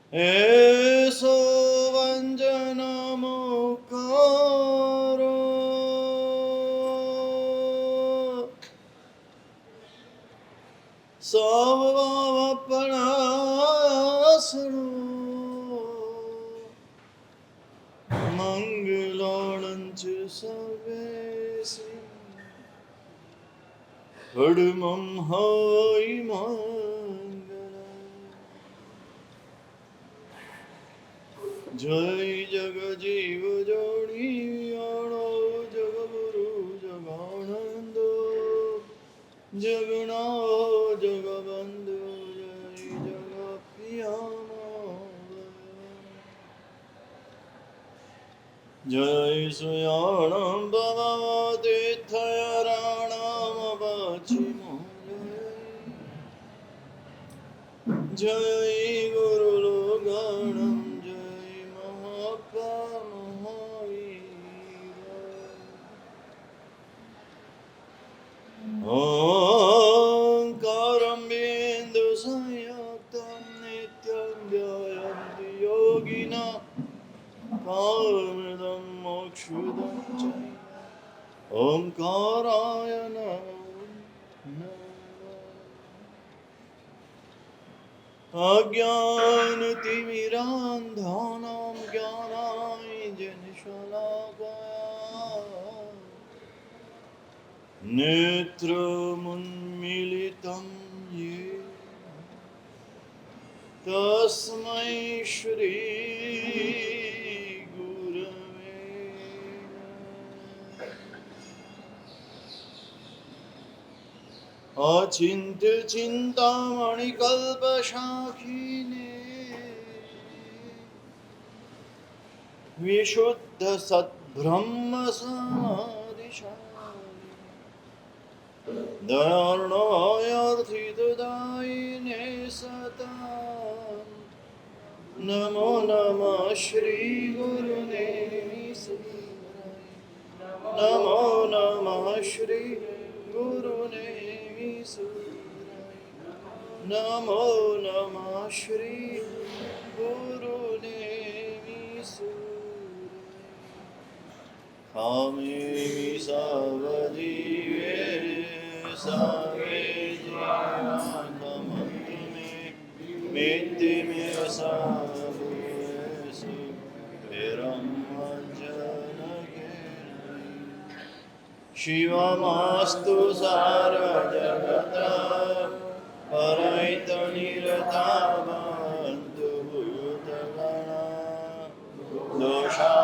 Eso vanjanamukaro Savavapanasano Mangalanchu Savesi Padmam Hai Mangala Jai Jagajiv Jodi Ano Jagaguru Jaganando Jagana Jagabandhu Jai Jagapiyama Jai Suyanam Bhavati Thayaranam Abhachimo Jai Guru Loganam Jai Mahapa Mahavira Omkaram Bindu Sayaktam Nityam Vyayanti Yogina Kalamridam Mokshudam Jai Omkaraya Namo Ajnanatimirandhanam Jnananjana Netramunmilitam Yena Tasmai Shri Gurave Achintya Chintamani Kalpashakine Vishuddha Sadbrahma Samadhishani Dharnayarthidadaine Satam Namo Namah Shri Gurune Namo Namah Shri Gurune Namo Namah Shri Gurune Kame Savadive Save Jivanamantame Mittime Savuyesu Peram Anjanake Shivamastu Sara Jagata Paraita Nirata Bandhu Bhutagana Dosha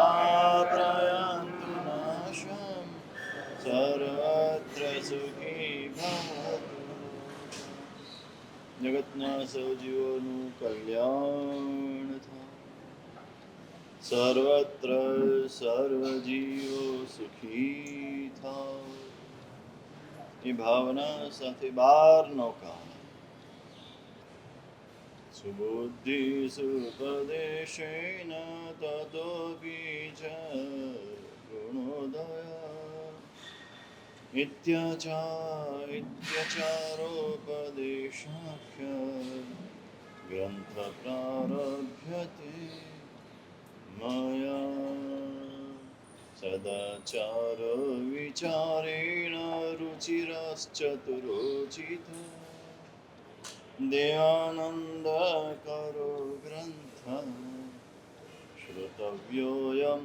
Prayantu Nasham Sarvatra Sukhi Bhavatu Jagatna Saujivanu Kalyan Tha Sarvatra Sarvajivo Sukhi Tha એ ભાવના સાથે બહારનો કામ સુબુદ્ધિ સુપદેશેન તતો બીજ ગુણોદય ઇત્યાચારોપદેશાખ્ય ગ્રંથ પ્રારભ્યતે મયા સદાચાર વિચારેણ રુચિરશ્ચતુરોચિત દેવાનંદ કરો ગ્રંથ શ્રોતવ્યોયમ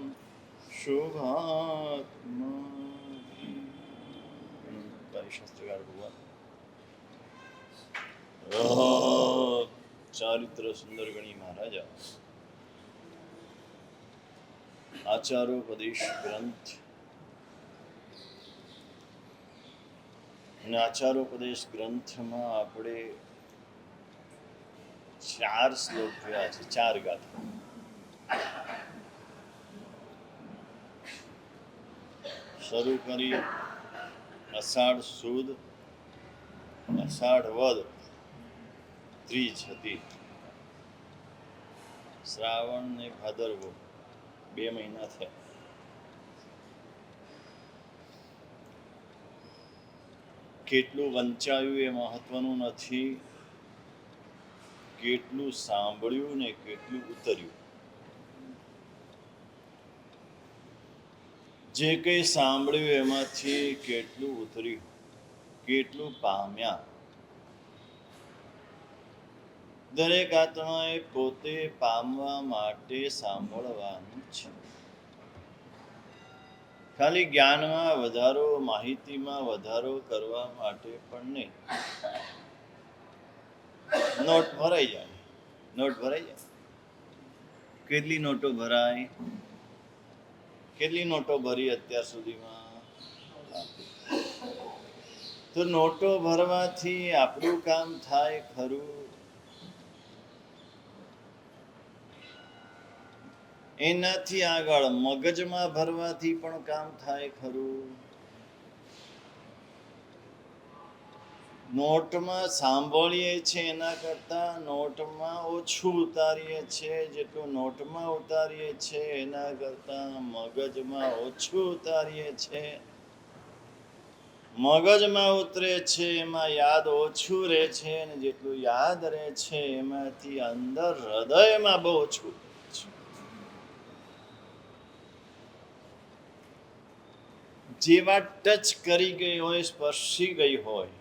શુભાત્મા શાસ્ત્રકાર ભગવાન ચારિત્ર સુંદર ગણી મહારાજા આચારોપદેશ ગ્રંથ અને આચારોપદેશ ગ્રંથમાં આપણે 4 શ્લોક જોયા છે, 4 ગાથા. શરૂ કરી અષાઢ સુદ, અષાઢ વદ, ત્રીજ હતી, શ્રાવણ ને ભાદરવો 2 મહિના થયા. કેટલું વંચાયું એ મહત્વનું નથી, કેટલું સાંભળ્યું ને કેટલું ઉતર્યું. જે કંઈ સાંભળ્યું એમાંથી કેટલું ઉતર્યું, કેટલું પામ્યા. દરેક આત્માએ પોતે પામવા માટે સાંભળવાનું છે. ખાલી જ્ઞાનમાં વધારો, માહિતીમાં વધારો કરવા માટે પણ નહીં. નોટ ભરાઈ જાય, નોટ ભરાઈ જાય. કેટલી નોટો ભરાય, કેટલી નોટો ભરી અત્યાર સુધીમાં? તો નોટો ભરવાથી આપણું કામ થાય ખરું? એનાથી આગળ મગજમાં ભરવાથી પણ કામ થાય ખરું? નોટમાં સાંભળીએ છીએ એના કરતાં નોટમાં ઓછું ઉતારીએ છીએ. જેટલું નોટમાં ઉતારીએ છીએ એના કરતાં મગજમાં ઓછું ઉતારીએ છીએ. મગજમાં ઉતરે છે એમાં યાદ ઓછું રહે છે, અને જેટલું યાદ રહે છે એમાંથી અંદર હૃદયમાં બહુ ઓછું. જેવા ટચ કરી ગઈ હોય, સ્પર્શી ગઈ હોય,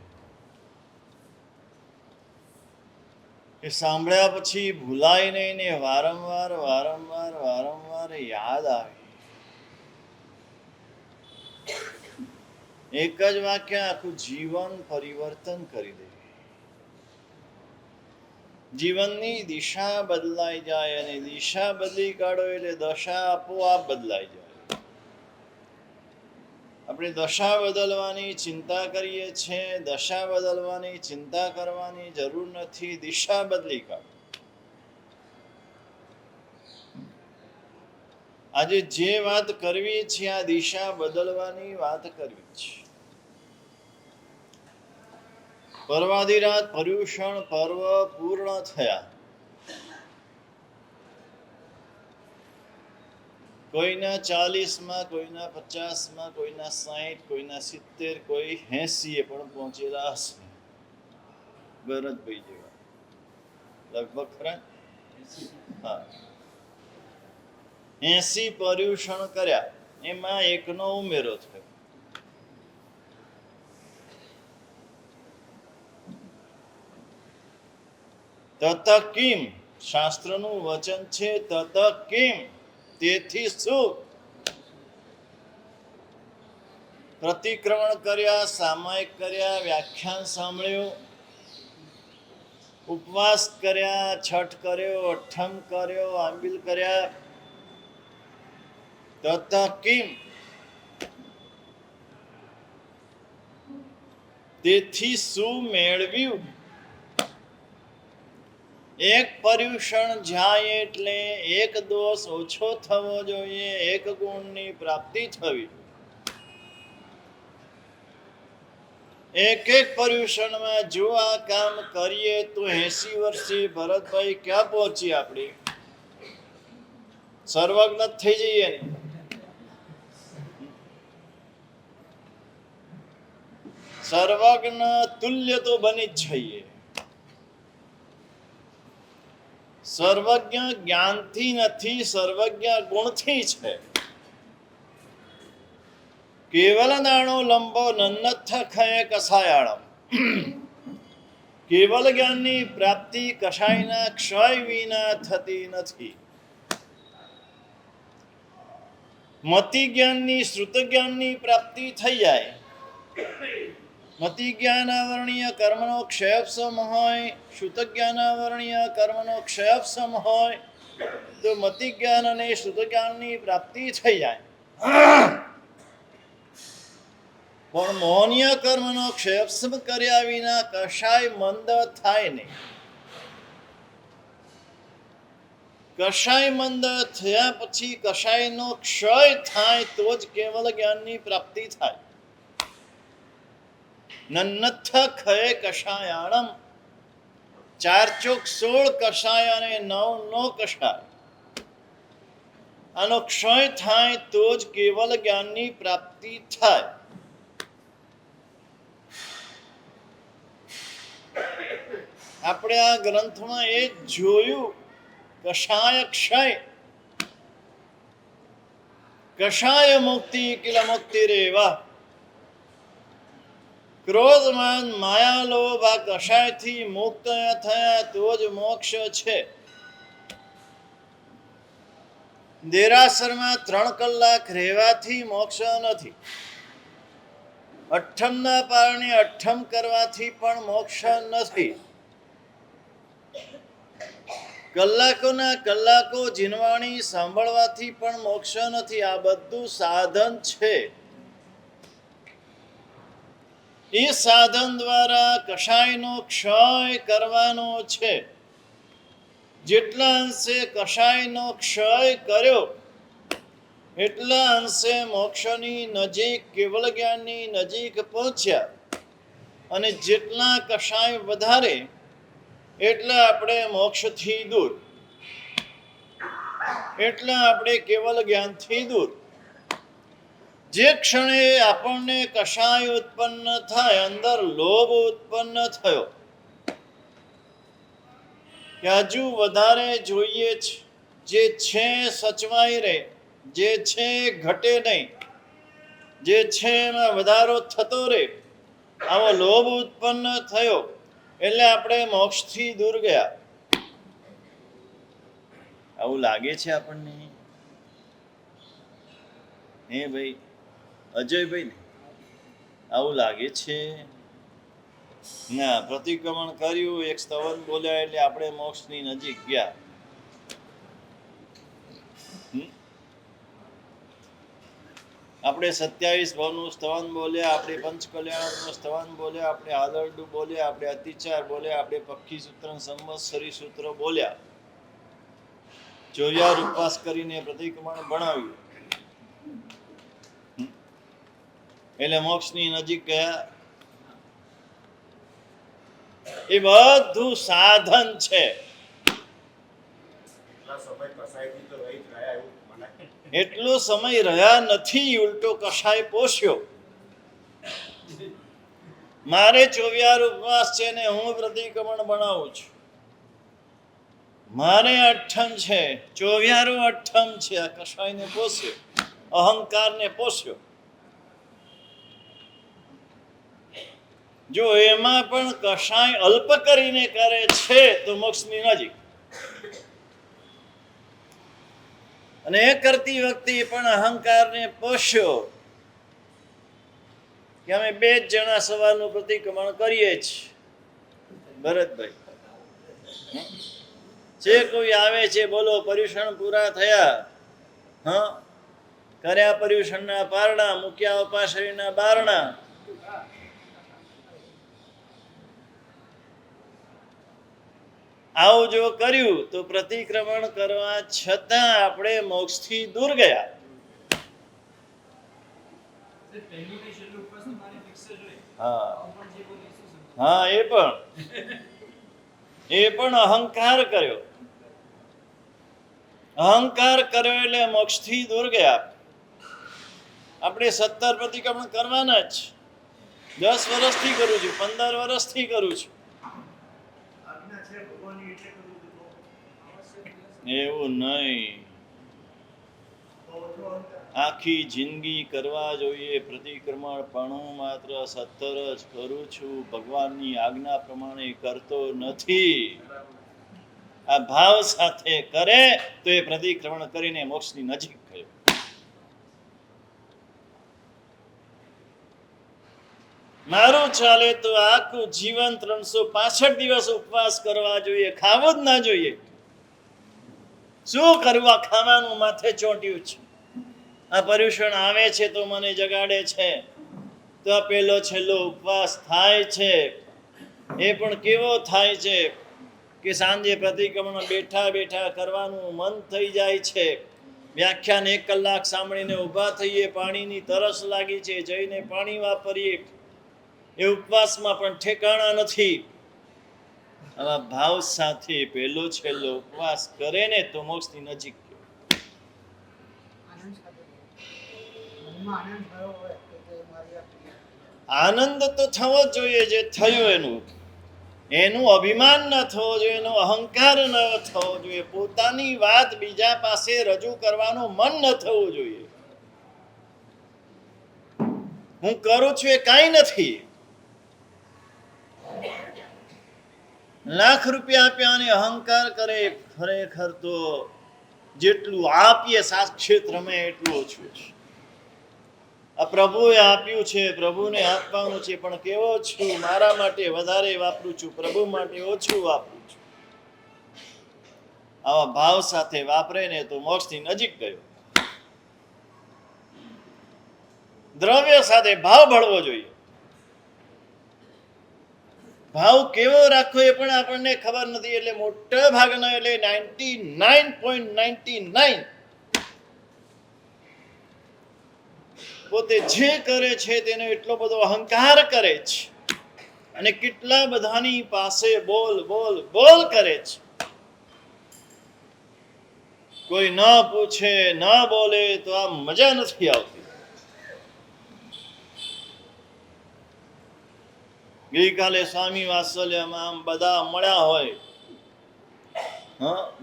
એ સાંભળ્યા પછી ભૂલાય નહીં ને વારંવાર વારંવાર વારંવાર યાદ આવે. એક જ વાક્ય આખું જીવન પરિવર્તન કરી દે. જીવનની દિશા બદલાઈ જાય, અને દિશા બદલી કાઢો એટલે દશા આપોઆપ બદલાઈ જાય. આપણે દશા બદલવાની ચિંતા કરીએ છીએ. દશા બદલવાની ચિંતા કરવાની જરૂર નથી, દિશા બદલી કાઢો. આજે જે વાત કરવી છે આ દિશા બદલવાની વાત કરવી છે. પર્વાધિરાત પર્યુષણ પર્વ પૂર્ણ થયા. કોઈના 40માં, કોઈના 50માં, કોઈના 60, કોઈના 70, કોઈ 80 પણ પહોંચેલા હશે. ભરતભાઈ જેવા લગભગ ખરા. હા, 80 પર્યુષણ કર્યા, એમાં એકનો ઉમેરો થયો. તત કિમ, શાસ્ત્રનું વચન છે. તત કિમ, તેથી શું? પ્રતિક્રમણ કર્યા, સામાયિક કર્યા, વ્યાખ્યાન સાંભળ્યું, ઉપવાસ કર્યા, છઠ કર્યો, અઠમ કર્યો, આંબિલ કર્યા. તત કિમ, તેથી શું મેળવ્યું? એક પર્યુષણ જાય એટલે એક દોષ ઓછો થવો જોઈએ, એક ગુણની પ્રાપ્તિ થવી. એક એક પર્યુષણમાં જો આ કામ કરીએ તો 80 વર્ષે ભરતભાઈ ક્યાં પહોંચી? આપણી સર્વજ્ઞ થઈ જઈએ ને. સર્વજ્ઞ તુલ્ય તો બની જ જઈએ. સર્વજ્ઞ જ્ઞાનથી નથી, સર્વજ્ઞ ગુણથી છે. કેવલ નાણો લંબો નન્નથ ખય કસાયાળમ. કેવલ જ્ઞાનની પ્રાપ્તિ કશાયના ક્ષય વિના થતી નથી. મતિ જ્ઞાનની, શ્રુત જ્ઞાનની પ્રાપ્તિ થઈ જાય મતિ જ્ઞાનાવરણીય કર્મનો ક્ષયપસમ હોય, શ્રુત જ્ઞાનાવરણીય કર્મનો ક્ષયપસમ હોય તો મતિ જ્ઞાન અને શ્રુત જ્ઞાનની પ્રાપ્તિ થઈ જાય. પણ મોહનીય કર્મનો ક્ષયપસમ કર્યા વિના કશાય મંદ થાય નહીં. કશાય મંદ થયા પછી કશાયનો ક્ષય થાય તો જ કેવલ જ્ઞાનની પ્રાપ્તિ થાય. નન્નથ ખય કષાયાણમ, 4 ચોક 16 કષાય અને 9 નો કષાય. આનો ક્ષય થાય તો જ કેવલ જ્ઞાનની પ્રાપ્તિ થાય. આપણે આ ગ્રંથમાં એ જ જોયું, કષાય ક્ષય, કષાય મુક્તિ કિલ મુક્તિ રેવા. ક્રોધ માન માયા લોભ આ કષાયથી મુક્ત થયા તો જ મોક્ષ છે. દેરાસરમાં 3 કલાક રહેવાથી મોક્ષ નથી. અઠ્ઠમના પારણે અઠ્ઠમ કરવાથી પણ મોક્ષ નથી. કલાકોના કલાકો જીનવાણી સાંભળવાથી પણ મોક્ષ નથી. આ બધું સાધન છે. એ સાધન દ્વારા કષાયનો ક્ષય કરવાનો છે. જેટલા અંશે કષાયનો ક્ષય કર્યો એટલા અંશે મોક્ષની નજીક, કેવલ જ્ઞાનની નજીક પહોંચ્યા. અને જેટલા કષાય વધારે એટલા આપણે મોક્ષથી દૂર, એટલા આપણે કેવલ જ્ઞાનથી દૂર. જે ક્ષણે આપણને કષાય ઉત્પન્ન થાય, અંદર લોભ ઉત્પન્ન થયો કે હજુ વધારે જોઈએ છે, જે છે સચવાઈ રહે, જે છે ઘટે નહીં, જે છે એમાં વધારો થતો રહે, આવો લોભ ઉત્પન્ન થયો એટલે આપણે મોક્ષથી દૂર ગયા. આવું લાગે છે આપણને? હે ભાઈ અજયભાઈ, ને આવું લાગે છે? ના, પ્રતિક્રમણ કર્યું, એક સ્તવન બોલ્યા એટલે આપણે મોક્ષની નજીક ગયા. આપણે 27 ભાવનું સ્તવન બોલ્યા, આપણે પંચકલ્યાણનું સ્તવન બોલ્યા, આપણે આદરડું બોલ્યા, આપણે અતિચાર બોલ્યા, આપણે પક્ષી સૂત્ર, સંવત્સરી સૂત્ર બોલ્યા, 24 ઉપવાસ કરીને પ્રતિક્રમણ ભણાવ્યું એટલે મોક્ષની નજીક ગયા. એ બધું સાધન છે. એટલો સમય રહ્યા નથી, ઉલટો કષાય પોષ્યો. મારે 24 ઉપવાસ છે ને હું પ્રતિક્રમણ બનાવું છું. મારે અઠ્ઠમ છે, 24 અઠ્ઠમ છે. આ કષાયને પોષ્યો, અહંકારને પોષ્યો. જો એમાં પણ કષાય અલ્પ કરીને કરે છે તો મોક્ષની નજીક. અને એ કરતી વખતે પણ અહંકારને પોષ્યો કે અમે 2 જણા સવારનું પ્રતિક્રમણ કરીએ છીએ. ભરતભાઈ જે કોઈ આવે છે, બોલો પર્યુષણ પૂરા થયા, હા કર્યા પર્યુષણના પારણા, મૂક્યા ઉપાશ્રયના બારણા. આવું જો કર્યું તો પ્રતિક્રમણ કરવા છતાં આપણે મોક્ષથી દૂર ગયા. હા, એ પણ અહંકાર કર્યો. અહંકાર કર્યો એટલે મોક્ષથી દૂર ગયા. આપણે 17 પ્રતિક્રમણ કરવાના જ. 10 વર્ષથી કરું છું, 15 વર્ષથી કરું છું. એવું નહીં, આખી જિંદગી કરવા જોઈએ પ્રતિક્રમણ. પણ હું માત્ર 17 જ કરું છું, ભગવાનની આજ્ઞા પ્રમાણે કરતો નથી. આ ભાવ સાથે કરે તો એ પ્રતિક્રમણ કરીને મોક્ષની નજીક ગયો. મારું ચાલે તો આખું જીવન 365 દિવસ ઉપવાસ કરવા જોઈએ, ખાવું જ ના જોઈએ. શું કરવા ખાવાનું માથે ચોંટ્યું છે? આ પર્યુષણ આવે છે તો મને જગાડે છે, તો આ પેલો છેલ્લો ઉપવાસ થાય છે. એ પણ કેવો થાય છે કે સાંજે પ્રતિક્રમણ બેઠા બેઠા કરવાનું મન થઈ જાય છે. વ્યાખ્યાન 1 કલાક સાંભળીને ઊભા થઈએ, પાણીની તરસ લાગી છે, જઈને પાણી વાપરીએ. એ ઉપવાસમાં પણ ઠેકાણા નથી. આવા ભાવ સાથે પહેલો છેલ્લો ઉપવાસ કરે ને તો મોક્ષની નજીક. આનંદ તો થવો જ જોઈએ, જે થયું એનું અભિમાન ન થવો જોઈએ, એનો અહંકાર ન થવો જોઈએ, પોતાની વાત બીજા પાસે રજૂ કરવાનું મન ન થવું જોઈએ. હું કરું છું એ કાંઈ નથી. લાખ રૂપિયા આપ્યા અને અહંકાર કરે, ખરેખર તો જેટલું આપીએ સાત ક્ષેત્રમાં એટલું ઓછું છે. આ પ્રભુએ આપ્યું છે, પ્રભુને આપવાનું છે, પણ કેવો છું, મારા માટે વધારે વાપરું છું, પ્રભુ માટે ઓછું વાપરું છું. આવા ભાવ સાથે વાપરે ને તો મોક્ષની નજીક ગયો. દ્રવ્ય સાથે ભાવ ભળવો જોઈએ. ભાવ કેવો રાખવો એ પણ આપણને ખબર નથી. એટલે મોટા ભાગના, એટલે 99.99 પોતે જે કરે છે તેનો એટલો બધો અહંકાર કરે છે, અને કેટલા બધાની પાસે બોલ બોલ બોલ કરે છે. કોઈ ન પૂછે ન બોલે તો આ મજા નથી આવતી. ગઈકાલે સ્વામી વાત્સલ્યમાં આમ બધા મળ્યા હોય,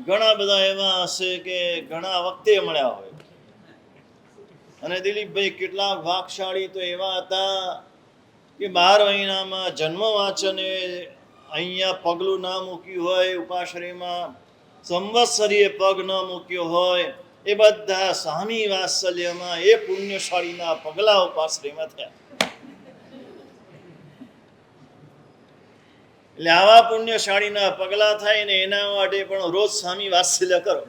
ઘણા બધા એવા હશે કે ઘણા વખતે મળ્યા હોય. અને દિલીપભાઈ કેટલાક ભાગશાળી તો એવા હતા કે 12 મહિનામાં જન્મ વાંચને અહીંયા પગલું ના મૂક્યું હોય, ઉપાશ્રયમાં સંવત્સરીએ પગ ન મૂક્યો હોય, એ બધા સ્વામી વાત્સલ્યમાં એ પુણ્યશાળીના પગલા ઉપાશ્રયમાં થયા. એટલે આવા પુણ્યશાળીના પગલા થાય ને એના માટે પણ રોજ સ્વામી વાત્સલ્ય કરો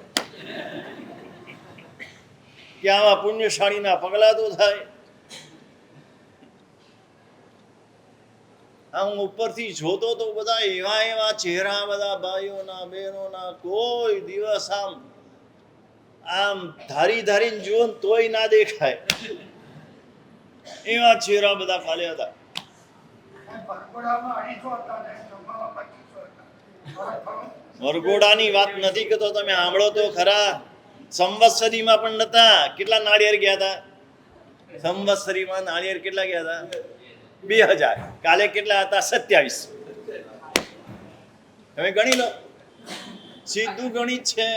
કે આવા પુણ્યશાળીના પગલા તો થાય. હું ઉપરથી જોતો તો બધા એવા એવા ચહેરા, બધા ભાઈઓના બહેનોના, કોઈ દિવસ આમ ધારી ધારીને જુઓ તોય ના દેખાય એવા ચહેરા બધા ખાલી હતા. વરઘોડાની વાત નથી કરતો, તમે સાંભળો તો ખરા. સંવત્સરીમાં પણ નતા. કેટલા નાળિયેર ગયા હતા સંવત્સરીમાં? નાળિયેર કેટલા ગયા હતા? 2000. કાલે કેટલા હતા? 27. હવે ગણી લો, સીધું ગણિત છે.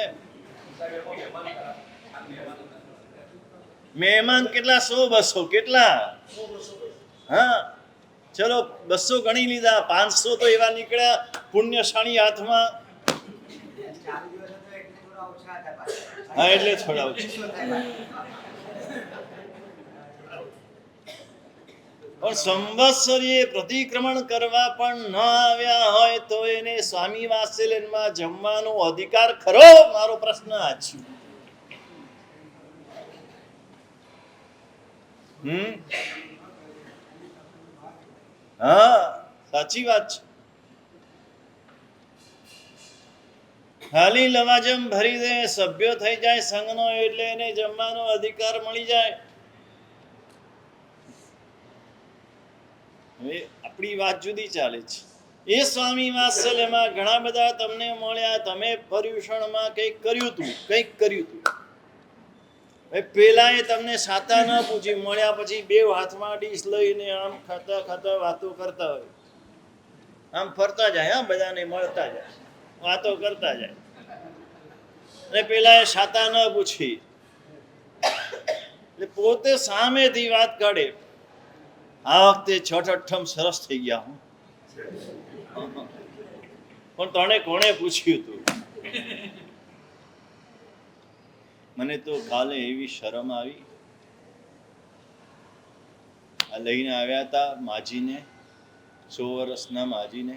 મહેમાન કેટલા? 100-200 કેટલા? ચલો 200 ગણી લીધા, 500 તો એવા નીકળ્યા પુણ્યશાળી હાથમાં. એટલે થોડા ઓછા. પણ સંવત્સરીએ પ્રતિક્રમણ કરવા પણ ન આવ્યા હોય તો એને સ્વામી વાત્સલ્યમાં જમવાનો અધિકાર ખરો? મારો પ્રશ્ન આ છે. સાચી વાત છે. ખાલી લવાજમ ભરી દે, સભ્ય થઈ જાય સંઘનો, એટલે એને જમવાનો અધિકાર મળી જાય. હવે આપણી વાત જુદી ચાલે છે. એ સ્વામી વાત્સલ્યમાં ઘણા બધા તમને મળ્યા, તમે પર્યુષણમાં કંઈક કર્યું હતું. પેલા એ તમને સાતા ન પૂછી, મળ્યા પછી 2 હાથમાં ડીશ લઈને આમ ખાતા ખાતા વાતો કરતા હોય. આમ ફરતા જાય, બધાને મળતા જાય, વાતો કરતા જાય. અને પેલા એ સાતા ન પૂછી, એટલે પોતે સામેથી વાત કાઢે. આ વખતે 6-8 સરસ થઈ ગયા. પણ તને કોણે પૂછ્યું તું? મને તો કાલે એવી શરમ આવી. આ લઈને આવ્યા હતા માજીને, 100 વર્ષના માજીને.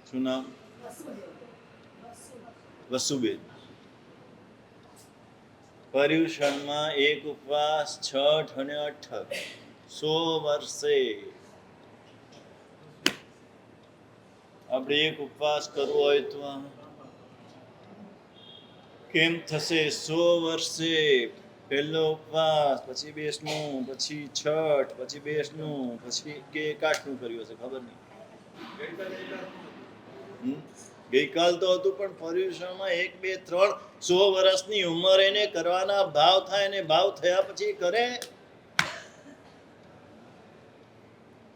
શું નામ? વસુબેન. પર્યુષણમાં એક ઉપવાસ, છઠ અને અઠક 100 વર્ષે. આપણે એક ઉપવાસ કરવો હોય તો કેમ થશે? 100 વર્ષે પહેલો ઉપવાસ, પછી બેસનું, પછી છઠ, પછી બેસનું, પછી કે એકાઠનું કર્યું હશે, ખબર નહીં. ગઈકાલ તો હતું, પણ પર્યુષણમાં 1, 2, 3 100 વર્ષની ઉંમર એને કરવાના ભાવ થાય, અને ભાવ થયા પછી કરે.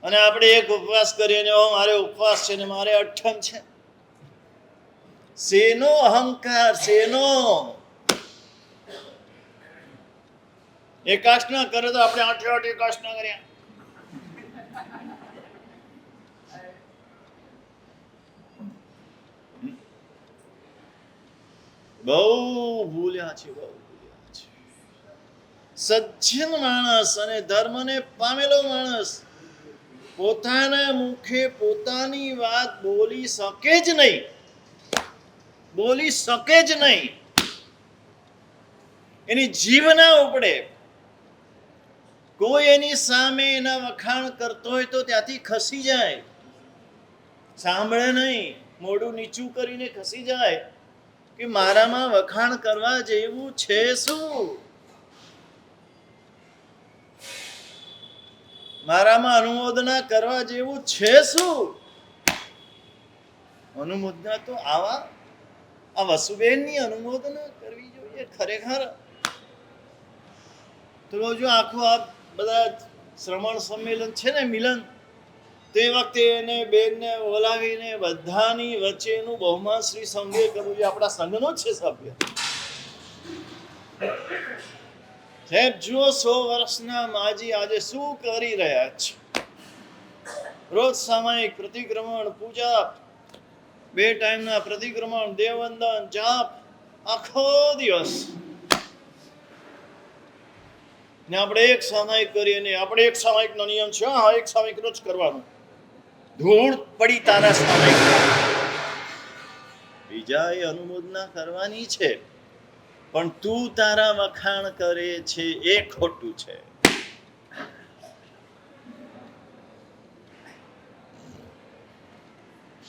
અને આપણે એક ઉપવાસ કરીએ ને મારે ઉપવાસ છે ને મારે અઠમ છે. શેનો અહંકાર? શેનો? એકાશના કરે તો આપણે 8 એકાશના કર્યા. બહુ ભૂલ્યા છે, બહુ ભૂલ્યા છે. સજ્જન માણસ અને ધર્મને પામેલો માણસ પોતાના મુખે પોતાની વાત બોલી શકે જ નહીં, બોલી શકે જ નહીં. એની જીભ ના ઉપડે. કોઈ એની સામે એના વખાણ કરતો હોય તો ત્યાંથી ખસી જાય, સાંભળે નહીં, મોઢું નીચું કરીને ખસી જાય કે મારામાં વખાણ કરવા જેવું છે શું? મારામાં અનુમોદના કરવા જેવું છે શું? અનુમોદના તો આ વસુબેનની અનુમોદના કરવી જોઈએ ખરેખર. તો જો આખું આ બધા શ્રમણ સંમેલન છે ને, મિલન, તે વખતે એને બેનને બોલાવીને બધાની વચ્ચેનું બહુમાન શ્રી સંઘે કરવું જોઈએ. આપણા સંઘનો જ છે સભ્ય. સાહેબ જુઓ, 100 વર્ષના માજી આજે શું કરી રહ્યા છે? રોજ સામાયિક પ્રતિક્રમણ, પૂજા, 2 ટાઈમના પ્રતિક્રમણ, દેવવંદન, જાપ, આખો દિવસ. ને આપણે એક સામાયિક કરીએ ને આપણે એક સામાયિકનો નિયમ છે, હા, એક સામાયિક રોજ કરવાનું. ધૂળ પડી તારા સામાયિક. બીજા એ અનુમોદના કરવાની છે, પણ તું તારા વખાણ કરે છે એ ખોટું છે.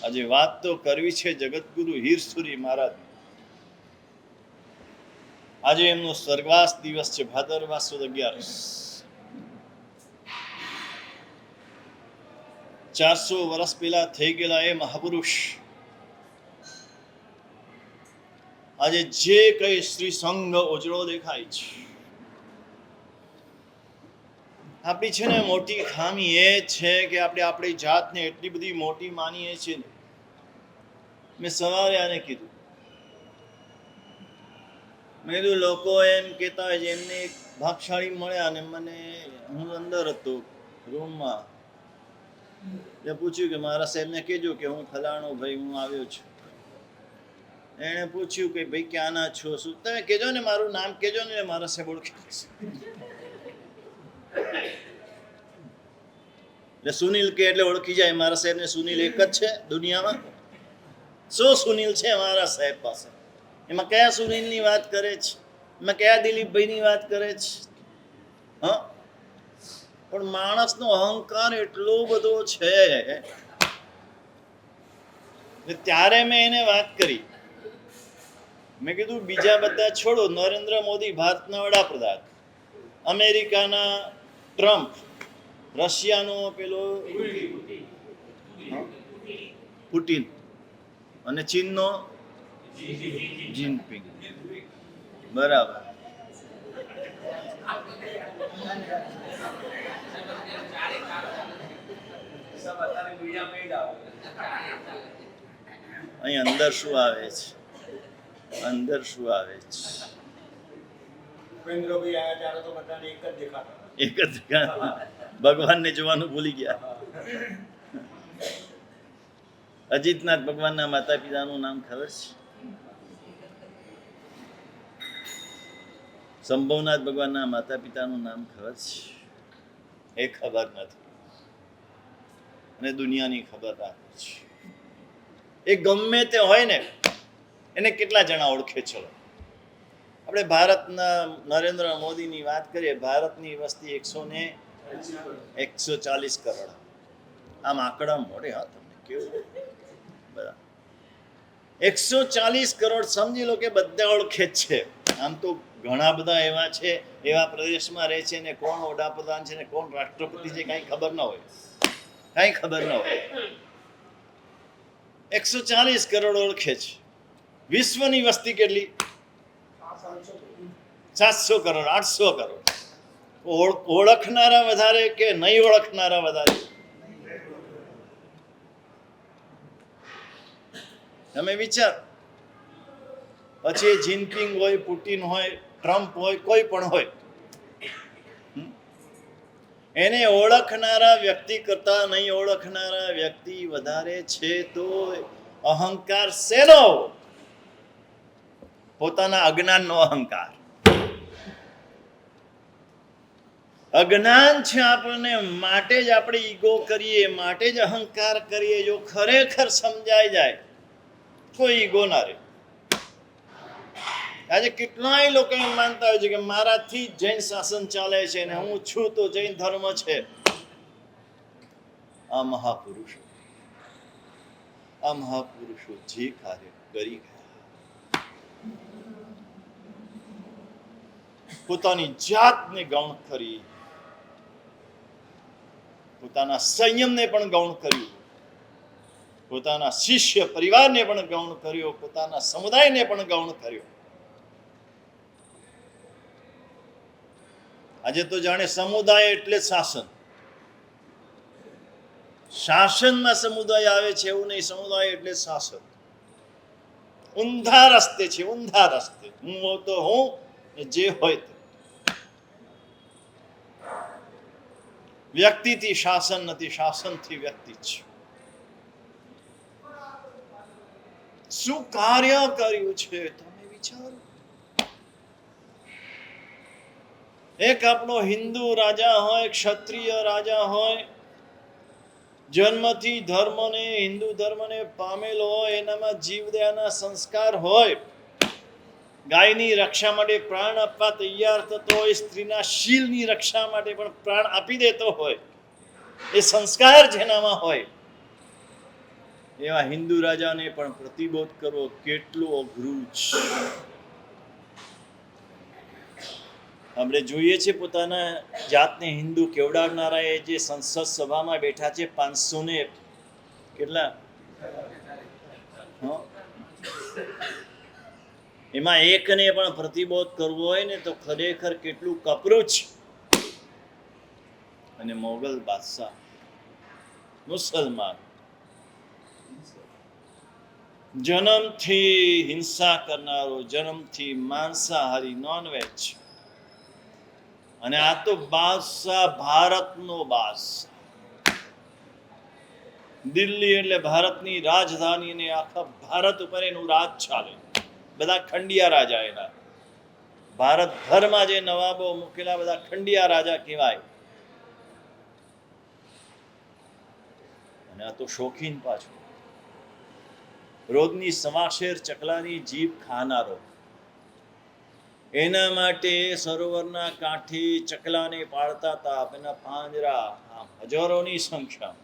આજે વાત તો કરવી છે જગતગુરુ હીરસુરી મહારાજ. આજે એમનો સ્વર્ગવાસ દિવસ છે, ભાદરવા સુદ 11. 400 વર્ષ પહેલા થઈ ગયેલા એ મહાપુરુષ આજે જે કઈ શ્રી સંઘ ઉજળો દેખાય છે. આપણી છે ને મોટી ખામી એ છે કે આપણે આપણી જાતને એટલી બધી મોટી માનીએ છીએ ને. મેં સવારે આને કીધું, મેં કીધું લોકો એમ કહેતા હોય છે એમને એક ભાગશાળી મળ્યા અને મને, હું અંદર હતો રૂમમાં, મેં પૂછ્યું કે મારા સાહેબને કહેજો કે હું ફલાણો ભાઈ હું આવ્યો છું. એણે પૂછ્યું કે ભાઈ ક્યાંના છો, શું? તમે કહેજો ને, મારું નામ કહેજો ને, મારા સાહેબ ઓળખી જશે. એટલે સુનિલ કે એટલે ઓળખી જાય. મારા સાહેબને સુનિલ એક જ છે દુનિયામાં. શું સુનિલ છે મારા સાહેબ પાસે? એમાં કયા સુનિલની વાત કરે છે? એમાં કયા દિલીપભાઈની વાત કરે છે? હા, પણ માણસનો અહંકાર એટલો બધો છે. ત્યારે મેં એને વાત કરી, મેં કીધું બીજા બધા છોડો. નરેન્દ્ર મોદી ભારતના વડાપ્રધાન, અમેરિકાના ટ્રમ્પ, રશિયાનો પેલો પુટિન અને ચીનનો જિનપિંગ. બરાબર. અહીં અંદર શું આવે છે? અંદર શું આવે છે? એક જ દેખાતા. ભગવાનને જોવાનું ભૂલી ગયા. અજીતનાથ ભગવાનના માતા પિતાનું નામ ખબર છે? શંભવનાથ ભગવાનના માતા પિતાનું નામ ખબર છે? એ ખબર નથી, અને દુનિયાની ખબર રાખે છે. એ ગમે તે હોય ને, એને કેટલા જણા ઓળખે? ચલો આપણે ભારતના નરેન્દ્ર મોદીની વાત કરીએ. ભારતની વસ્તી 140 કરોડ. આમ આંકડા મોડે, હા, તમને કેવું બધા 140 કરોડ સમજી લો કે બધા ઓળખે જ છે. આમ તો ઘણા બધા એવા છે, એવા પ્રદેશમાં રહે છે ને કોણ વડાપ્રધાન છે ને કોણ રાષ્ટ્રપતિ છે કાંઈ ખબર ન હોય, કાંઈ ખબર ન હોય. 140 કરોડ ઓળખે છે. વિશ્વની વસ્તી કેટલી? 700 કરોડ, 800 કરોડ. ઓળખનારા વધારે કે નહીં ઓળખનારા વધારે? તમે વિચાર. પછી જિનપિંગ હોય, પુટિન હોય, ટ્રમ્પ હોય, કોઈ પણ હોય, એને ઓળખનારા વ્યક્તિ કરતા નહીં ઓળખનારા વ્યક્તિ વધારે છે. તો અહંકાર શેનો? પોતાના અજ્ઞાનનો અહંકાર. અજ્ઞાન છે આપણને, માટે જ આપણે ઈગો કરીએ, માટે જ અહંકાર કરીએ. જો ખરેખર સમજાઈ જાય, કોઈ ઈગો ના રહે. આજે કેટલાય લોકો એમ માનતા હોય છે કે મારાથી જૈન શાસન ચાલે છે ને હું છું તો જૈન ધર્મ છે. આ મહાપુરુષો જે કાર્ય કરી ગયા, પોતાની જાતને ગૌણ કરી, પોતાના સંયમને પણ ગૌણ કર્યું, પોતાના શિષ્ય પરિવારને પણ ગૌણ કર્યો, પોતાના સમુદાયને પણ ગૌણ કર્યો. આજે તો જાણે સમુદાય એટલે શાસન, શાસનમાં સમુદાય આવે છે એવું નહીં. સમુદાય એટલે શાસન. ઊંધા રસ્તે છે, ઊંધા રસ્તે. હું તો હું, જે હોય તે. વ્યક્તિથી શાસન નથી, શાસનથી વ્યક્તિ છે. શું કાર્ય કર્યું છે તમે વિચારો. એક આપણો હિન્દુ રાજા હોય, ક્ષત્રિય રાજા હોય, જન્મથી ધર્મને, હિન્દુ ધર્મને પામેલો હોય, એનામાં જીવદયાના સંસ્કાર હોય, ગાયની રક્ષા માટે પ્રાણ આપવા તૈયાર થતો હોય, સ્ત્રીના શીલની રક્ષા માટે પણ પ્રાણ આપી દેતો હોય, એ સંસ્કાર જેનામાં હોય, એવા હિન્દુ રાજાને પણ પ્રતિબોધ કરવો કેટલું અઘરું છે. આપણે જોઈએ છે પોતાના જાતને હિન્દુ કેવડાવનારા એ જે સંસદ સભામાં બેઠા છે 500 ને કેટલા, એમાં એકને પણ પ્રતિબોધ કરવો હોય ને તો ખરેખર કેટલું કપરું છે. અને મોગલ બાદશાહ મુસલમાન, જન્મથી હિંસા કરનારો, જન્મથી માંસાહારી, નોનવેજ. અને આ તો બાદશાહ, ભારતનો બાદશાહ. દિલ્હી એટલે ભારતની રાજધાની, અને આખા ભારત ઉપર એનું રાજ ચાલે. બધા ખંડિયા રાજા એના. ભારતભરમાં જે નવાબો મૂકેલા બધા ખંડિયા રાજા કહેવાય. અને આ તો શોખીન પાછો, રોજની સવાશેર ચકલાની જીભ ખાનારો. એના માટે સરોવરના કાંઠે ચકલાને પાળતા હતા, એના પાંજરા હજારોની સંખ્યા.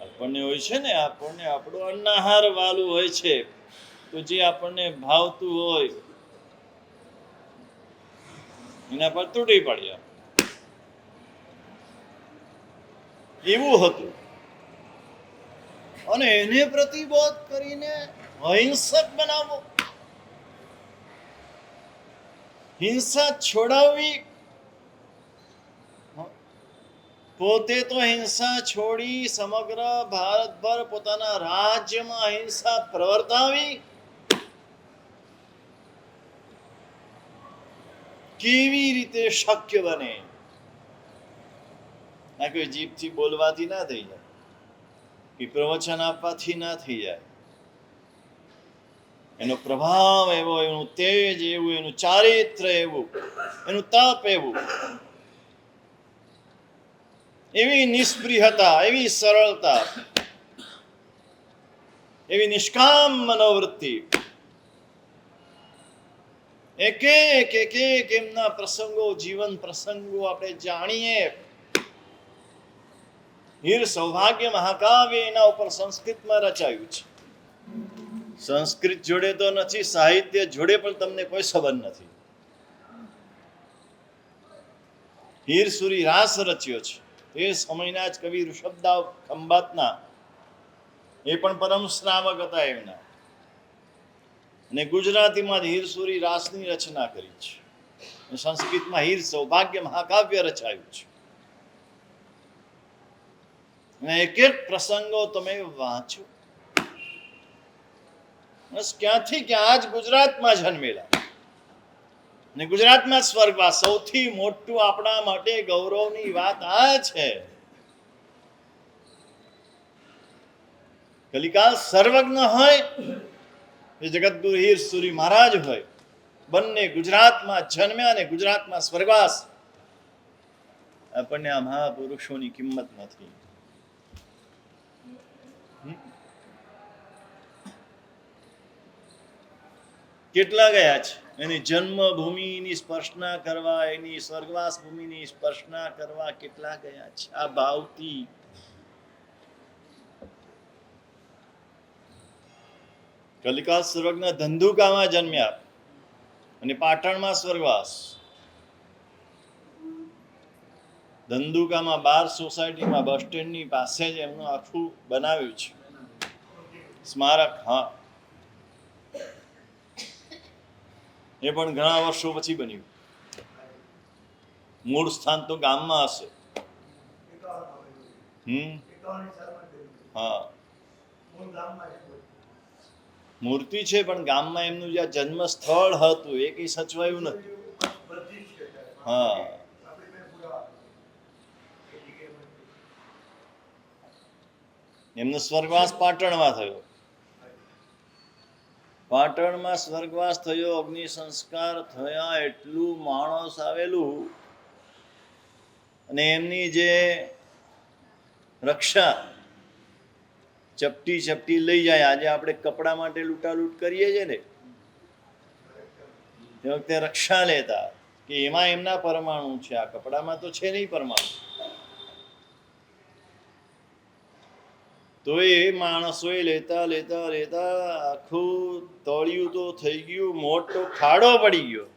આપણને હોય છે ને, આપણને આપણો અન્નાહાર વાલું હોય છે, તો જે આપણને ભાવતું હોય એના પર તૂટી પડ્યા. એવું હતું. અને એને પ્રતિબોધ કરીને અહિંસક બનાવવો, હિંસા છોડાવવી. પોતે તો હિંસા છોડી સમગ્ર ભારતભર પોતાના રાજ્યમાં હિંસા પ્રવર્તાવી. કેવી રીતે શક્ય બને? આ કોઈ જીભથી બોલવાથી ના થઈ જાય, કે પ્રવચન આપવાથી ના થઈ જાય. એનો પ્રભાવ એવો, એનું તેજ એવું, એનું ચારિત્ર્ય એવું, એનું તપ એવું, એવી નિષ્પ્રિયતા, એવી સરળતા, એવી નિષ્કામ મનોવૃત્તિ. એક એક એમના પ્રસંગો, જીવન પ્રસંગો આપણે જાણીએ. હીર સૌભાગ્ય મહાકાવ્ય એના ઉપર સંસ્કૃતમાં રચાયું છે. સંસ્કૃત જોડે તો નથી, સાહિત્ય જોડે પણ તમને કોઈ સંબંધ નથી. હીર સુરી રાસ રચ્યો છે. એ સમયના જ કવિ ઋષભદાવ ખંભાતના, એ પણ પરમ શ્રાવક હતા એમના, અને ગુજરાતીમાં હીર સુરી રાસની રચના કરી છે. સંસ્કૃતમાં હીર સૌભાગ્ય મહાકાવ્ય રચાયું છે. અને એક એક પ્રસંગો તમે વાંચો, બસ ક્યાંથી ક્યાં જ ગુજરાતમાં જન્મેલા, અને ગુજરાતમાં સ્વર્ગવાસ. સૌથી મોટું આપણા માટે ગૌરવની વાત આ છે. કલિકાલ સર્વજ્ઞ હોય એ જગતગુરુ હીર સુરી મહારાજ હોય, બંને ગુજરાતમાં જન્મ્યા અને ગુજરાતમાં સ્વર્ગવાસ. આપણને આ મહાપુરુષોની કિંમત નથી. કેટલા ગયા છે એની જન્મભૂમિની સ્પર્શના કરવા, એની સ્વર્ગવાસ ભૂમિની સ્પર્શના કરવા, કેટલા ગયા છે આ ભાવથી. કલિકાલ સર્વજ્ઞ ધંધુકામાં જન્મ્યા અને પાટણમાં સ્વર્ગવાસ. ધંધુકામાં 12 સોસાયટીમાં બસ સ્ટેન્ડની પાસે જ એમનું આખું બનાવ્યું છે સ્મારક. હા, એ પણ ઘણા વર્ષો પછી બન્યું. મૂળ સ્થાન તો ગામમાં હશે. હા, મૂર્તિ છે પણ ગામમાં એમનું જ્યાં જન્મ સ્થળ હતું એ કઈ સચવાયું નથી. હા, એમનો સ્વર્ગવાસ પાટણમાં થયો. પાટણમાં સ્વર્ગવાસ થયો, અગ્નિ સંસ્કાર થયા, એટલું માણસ આવેલું. અને એમની જે રક્ષા ચપટી ચપટી લઈ જાય. આજે આપણે કપડા માટે લૂંટાલૂંટ કરીએ છીએ ને, તે વખતે રક્ષા લેતા કે એમાં એમના પરમાણુ છે, આ કપડામાં તો છે નહીં પરમાણુ. તો એ માણસોએ લેતા લેતા લેતા આખું તળિયું તો થઈ ગયું, મોટો ખાડો પડી ગયો.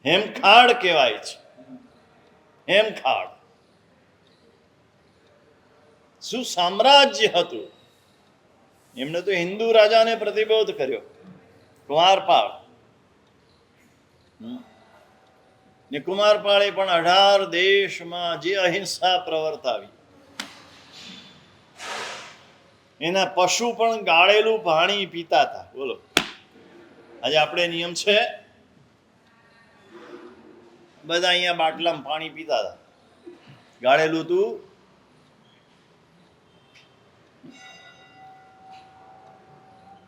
હેમખાડ કહેવાય છે, હેમખાડ. શું સામ્રાજ્ય હતું! એમને તો હિન્દુ રાજાને પ્રતિબોધ કર્યો, કુમારપાળ. ને કુમારપાળે પણ 18 દેશમાં જે અહિંસા પ્રવર્તાવી, એના પશુ પણ ગાળેલું પાણી પીતા હતા. બોલો, આજે આપણે નિયમ છે, બધા અહીંયા બાટલામાં પાણી પીતા હતા, ગાળેલું તું.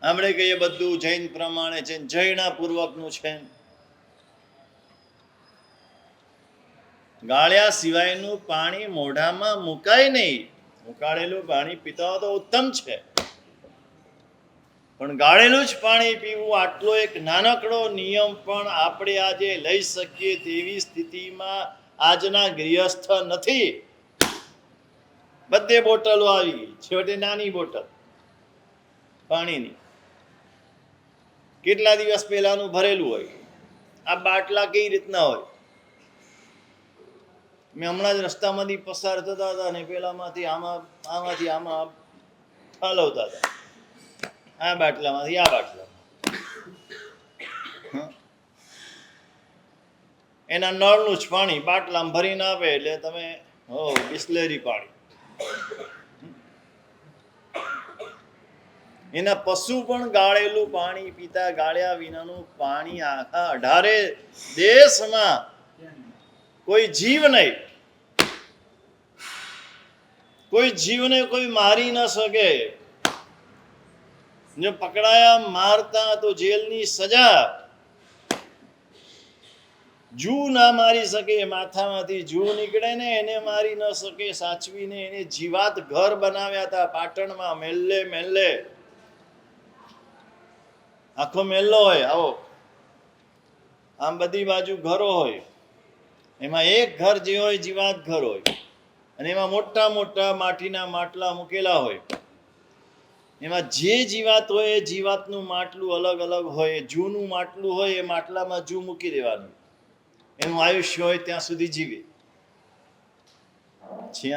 આપણે કહીએ બધું જૈન પ્રમાણે છે, જૈનાપૂર્વકનું છે. ગાળ્યા સિવાયનું પાણી મોઢામાં મુકાય નહીં. ઉકાળેલું પાણી પીતા હોય તો ઉત્તમ છે, પણ ગાળેલું જ પાણી પીવું, આટલો એક નાનકડો નિયમ પણ આપણે આજે લઈ શકીએ તેવી સ્થિતિમાં આજના ગૃહસ્થ નથી. બધે બોટલો આવી ગઈ, છેવટે નાની બોટલ પાણીની, કેટલા દિવસ પહેલાનું ભરેલું હોય. આ બાટલા કઈ રીતના હોય? મેં હમણાં જ રસ્તામાંથી પસાર થતા હતા ને પેલામાંથી આમાંથી આમાં ઠાલવતા હતા, આ બાટલામાંથી આ બાટલામાં. એના નળનું જ પાણી બાટલામાં ભરીને આપે એટલે તમે બિસ્લેરી પાણી. એના પશુ પણ ગાળેલું પાણી પીતા, ગાળ્યા વિનાનું પાણી આખા 18 દેશમાં કોઈ જીવ નહીં, કોઈ જીવને કોઈ મારી ન શકે. જો પકડાયા મારતા તો જેલની સજા. જૂ ના મારી શકે, માથામાંથી જૂ નીકળે ને એને મારી ન શકે, સાચવીને એને જીવાત ઘર બનાવ્યા હતા પાટણમાં. મેલ્લે મેલ્લે આખો મેલ્લો હોય, આવો આમ બધી બાજુ ઘરો હોય, એમાં એક ઘર જે હોય જીવાત ઘર હોય, અને એમાં મોટા મોટા માટીના માટલા મૂકેલા હોય. એમાં જે જીવાત હોય એ જીવાતનું માટલું અલગ અલગ હોય. જૂનું માટલું હોય એ માટલામાં જૂ મૂકી દેવાનું, એનું આયુષ્ય હોય ત્યાં સુધી જીવે છે.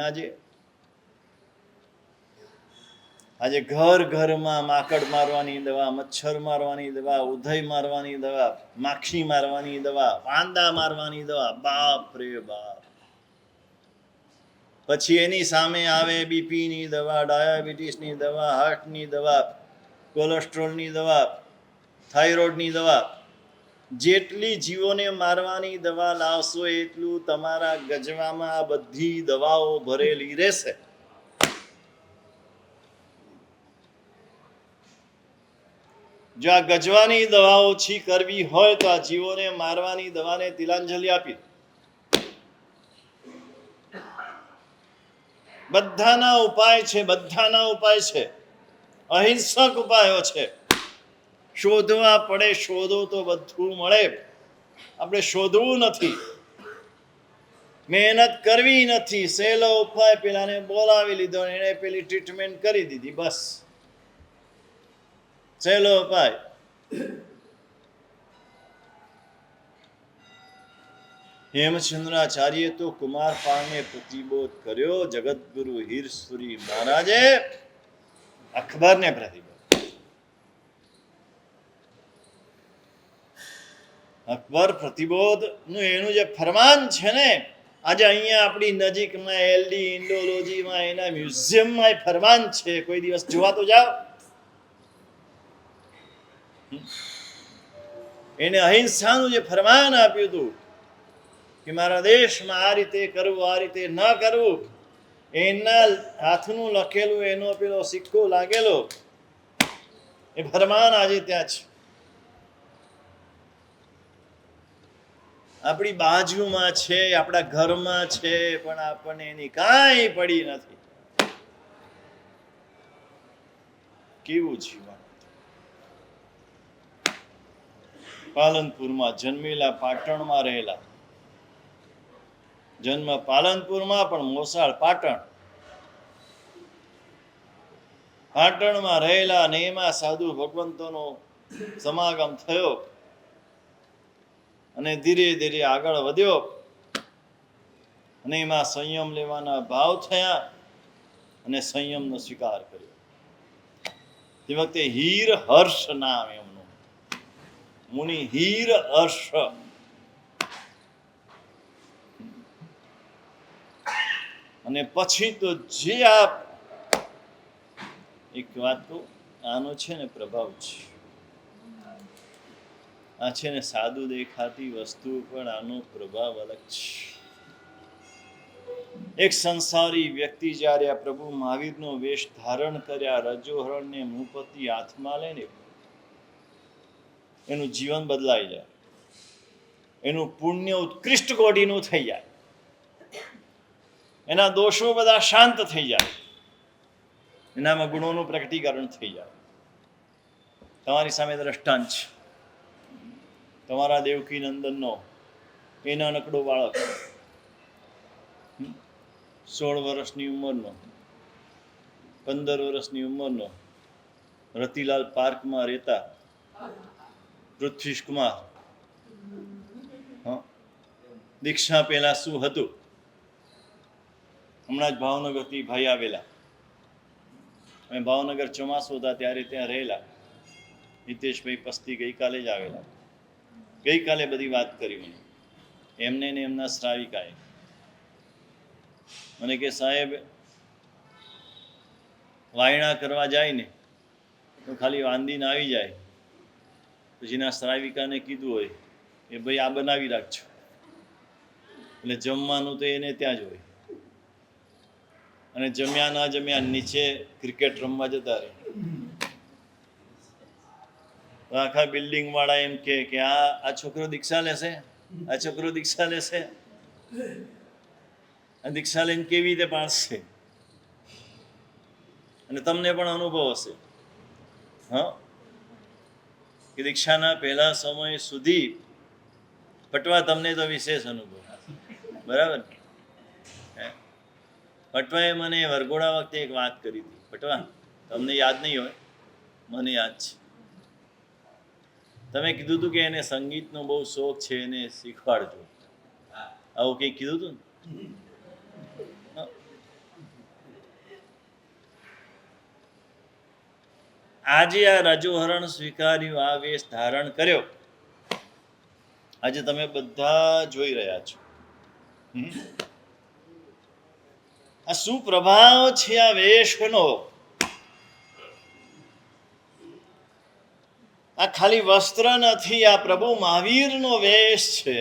આજે ઘર ઘરમાં માકડ મારવાની દવા, મચ્છર મારવાની દવા, ઉધઈ મારવાની દવા, માખી મારવાની દવા, વાંદા મારવાની દવા. બાપ રે બાપ. પછી એની સામે આવે બીપીની દવા, ડાયાબિટીસની દવા, હાર્ટની દવા, કોલેસ્ટ્રોલની દવા, થાઇરોઇડની દવા. જેટલી જીવોને મારવાની દવા લાવશો એટલું તમારા ગજવામાં આ બધી દવાઓ ભરેલી રહેશે. જો આ ગજવાની દવા ઓછી કરવી હોય તો આ જીવોને મારવાની દવાને તિલાંજલિ આપી. બધાના ઉપાય છે, બધાના ઉપાય છે, અહિંસક ઉપાયો છે. શોધવા પડે, શોધો તો બધું મળે. આપણે શોધવું નથી, મહેનત કરવી નથી. સહેલો ઉપાય પેલાને બોલાવી લીધો, એને પેલી ટ્રીટમેન્ટ કરી દીધી, બસ સહેલો ઉપાય. હેમચંદ્રાચાર્ય તો કુમારપાળને પ્રતિબોધ કર્યો. જગતગુરુ હીરસુરી મહારાજે અકબરને પ્રતિબોધ. અકબર પ્રતિબોધ નું એનું જે ફરમાન છે ને, આજે અહીંયા આપણી નજીકમાં એલડી ઇન્ડોલોજીમાં એના મ્યુઝિયમમાં એ ફરમાન છે. કોઈ દિવસ જોવા તો જાઓ. એને અહિંસાનું જે ફરમાન આપ્યું હતું કે મારા દેશમાં આ રીતે કરવું, આ રીતે ન કરવું, એના હાથનું લખેલું એનો પેલો સિક્કો લાગેલો એ ફરમાન આજે ત્યાં છે. આપણી બાજુમાં છે, આપણા ઘરમાં છે, પણ આપણને એની કાંઈ પડી નથી. કેવું જીવન. પાલનપુરમાં જન્મેલા, પાટણમાં રહેલા. જન્મ પાલનપુરમાં પણ મોસાળ પાટણ. પાટણમાં રહેલા અને એમાં સાધુ ભગવંતોનો સમાગમ થયો અને ધીરે ધીરે આગળ વધ્યો અને એમાં સંયમ લેવાના ભાવ થયા અને સંયમનો સ્વીકાર કર્યો. તે વખતે હીર હર્ષ નામ એમનું, મુનિ હીર હર્ષ. અને પછી તો જે આપ એક વાત તો આનો છે ને પ્રભાવ છે. આ છે ને સાદું દેખાતી વસ્તુ પણ આનો પ્રભાવ અલગ છે. એક સંસારી વ્યક્તિ જ્યારે આ પ્રભુ મહાવીરનો વેશ ધારણ કર્યા, રજોહરણને મુપતિ હાથમાં લઈને એનું જીવન બદલાઈ જાય, એનું પુણ્ય ઉત્કૃષ્ટ કોટીનું થઈ જાય, એના દોષો બધા શાંત થઈ જાય, એનામાં ગુણોનું પ્રકટીકરણ થઈ જાય. તમારી સામે દ્રષ્ટાંત છે. તમારા દેવકી નંદનનો એ નાનકડો બાળક 16 વર્ષની ઉંમરનો, 15 વર્ષની ઉંમરનો, રતિલાલ પાર્કમાં રહેતા પૃથ્વીશ કુમાર. દીક્ષા પહેલા શું હતું? હમણાં જ ભાવનગરથી ભાઈ આવેલા. અમે ભાવનગર ચોમાસું હતા ત્યારે ત્યાં રહેલા. હિતેશભાઈ પસ્તી ગઈકાલે જ આવેલા. ગઈકાલે બધી વાત કરી મને, એમને ને એમના શ્રાવિકાએ. મને કે સાહેબ વાયણા કરવા જાય ને તો ખાલી વાંદીને આવી જાય, પછી ના શ્રાવિકાને કીધું હોય કે ભાઈ આ બનાવી રાખજો, એટલે જમવાનું તો એને ત્યાં જ હોય. અને જમ્યા ના જમ્યા નીચે ક્રિકેટ રમવા જતા રહે. તો આખા બિલ્ડિંગ વાળા એમ કે આ છોકરો દીક્ષા લેશે, આ છોકરો દીક્ષા લેશે, આ દીક્ષા લઈને કેવી રીતે પાડશે. અને તમને પણ અનુભવ હશે હા કે દીક્ષાના પહેલા સમય સુધી પટવા તમને તો વિશેષ અનુભવ બરાબર. પટવાએ મને વરઘોડા વખતે એક વાત કરી હતી. પટવા તમને યાદ નહીં હોય, મને યાદ છે. તમે કીધું હતું કે એને સંગીતનો બહુ શોખ છે, એને શીખવાડજો. આવું કંઈક કીધું હતું ને? આજે આ રજોહરણ સ્વીકાર્યું, આ વેશ ધારણ કર્યો, આજે તમે બધા જોઈ રહ્યા છો. આ શું પ્રભાવ છે આ વેશનો. આ ખાલી વસ્ત્ર નથી, આ પ્રભુ મહાવીરનો વેશ છે.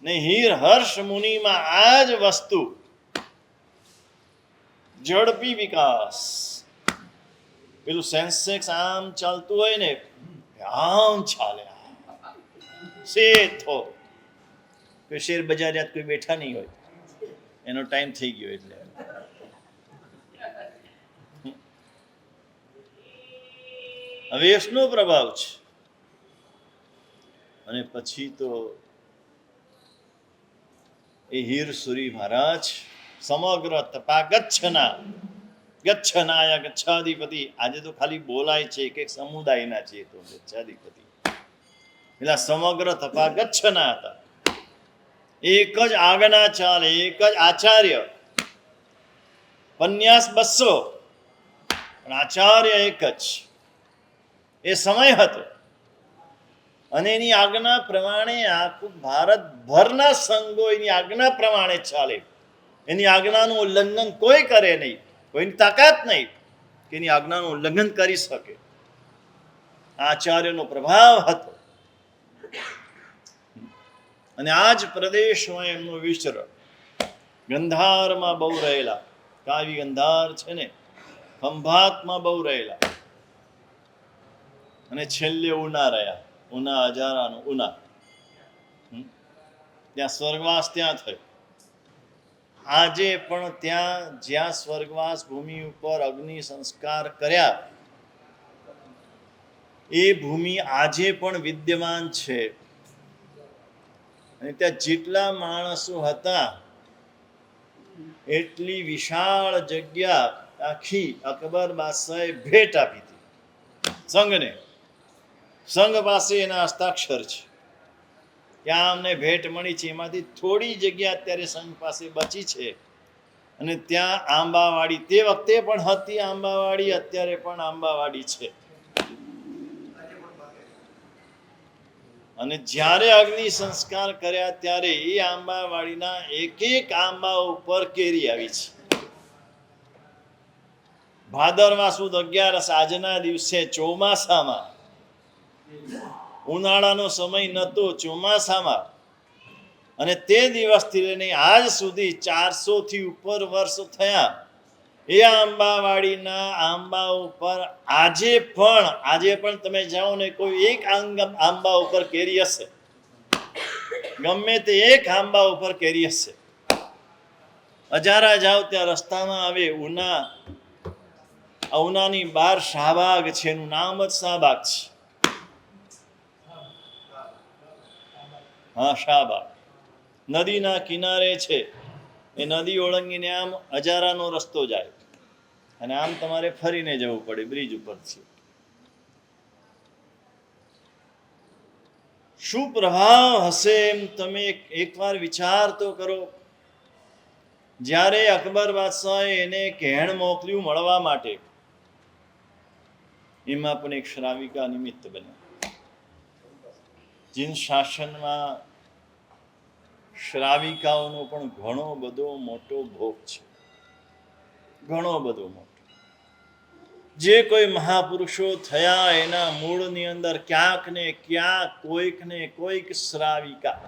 ને હીર હર્ષ મુનિમાં આ જ વસ્તુ ઝડપી વિકાસ. પેલું સેન્સેક્સ આમ ચાલતું હોય ને, આમ ચાલે સેથો. કોઈ શેર બજાર યાદ કોઈ બેઠા નહીં હોય, એનો ટાઈમ થઈ ગયો એટલે. વેશનો પ્રભાવ છે. અને પછી તો એ હીર સુરી મહારાજ સમગ્ર તપા ગચ્છનાય ગચ્છાધિપતિ. આજે તો ખાલી બોલાય છે કે સમુદાયના છે તો ગચ્છાધિપતિ. એટલે સમગ્ર તપા ગચ્છના હતા. એક જ આજ્ઞા ચાલે, એક જ આચાર્ય. પન્યાસ 200 પણ આચાર્ય એક જ. એ સમય હતો અને એની આજ્ઞા પ્રમાણે આખું ભારતભરના સંઘો એની આજ્ઞા પ્રમાણે ચાલે. એની આજ્ઞાનું ઉલ્લંઘન કોઈ કરે નહીં, કોઈની તાકાત નહીં કે એની આજ્ઞાનું ઉલ્લંઘન કરી શકે. આચાર્યનો પ્રભાવ હતો. અને આ જ પ્રદેશમાં એમનો વિચરણ. ગંધારમાં બહુ રહેલા, કાવી ગંધાર છે ને, ખંભાતમાં બહુ રહેલા. અને છેલ્લે ઉના રહ્યા. ઉના હજારાનું ઉના, ત્યાં સ્વર્ગવાસ ત્યાં થયો. આજે પણ ત્યાં જ્યાં સ્વર્ગવાસ ભૂમિ ઉપર અગ્નિ સંસ્કાર કર્યા, એ ભૂમિ આજે પણ વિદ્યમાન છે. અને ત્યાં જેટલા માણસો હતા એટલી વિશાળ જગ્યા આખી અકબર બાદશાહે ભેટ આપી હતી સંઘને. સંઘ પાસે એના હસ્તાક્ષર છે. ત્યાં અમને ભેટ મળી છે. એમાંથી થોડી જગ્યા અત્યારે સંઘ પાસે બચી છે. અને ત્યાં આંબાવાડી તે વખતે પણ હતી આંબાવાડી, અત્યારે પણ આંબાવાડી છે. અને જ્યારે અગ્નિ સંસ્કાર કર્યા ત્યારે એ આંબાવાડીના એક આંબા ઉપર કેરી આવી છે. ભાદરવા સુદ 11 આજના દિવસે ચોમાસામાં, ઉનાળાનો સમય નહોતો, ચોમાસામાં, અને તે દિવસથી લઈને આજ સુધી 400 થી ઉપર વર્ષ થયા. એ આંબાવાડીના આંબા ઉપર આજે પણ તમે જાઓ ને, કોઈ એક આંબા ઉપર કેરી હશે, ગમે તે એક આંબા ઉપર કેરી હશે. અજારા જાઓ ત્યાં રસ્તામાં આવે ઉનાની બહાર શાહબાગ છે, એનું નામ જ શાહબાગ છે. હા, શાહબાગ નદીના કિનારે છે. એ નદી ઓળંગીને આમ હજારાનો રસ્તો જાય અને આમ તમારે ફરીને જવું પડે બ્રિજ ઉપરથી. શું પ્રભાવ હશે એમ તમે એકવાર વિચાર તો કરો. જ્યારે અકબર બાદશાહે એને કહેણ મોકલ્યું મળવા માટે, એમાં પણ એક શ્રાવિકા નિમિત્ત બન્યા. જીન શાસનમાં શ્રાવિકાઓનો પણ ઘણો બધો મોટો ભોગ છે, ઘણો બધો મોટો. જે કોઈ મહાપુરુષો થયા એના મૂળની અંદર ક્યાંક ને ક્યાંક કોઈક શ્રાવિકા.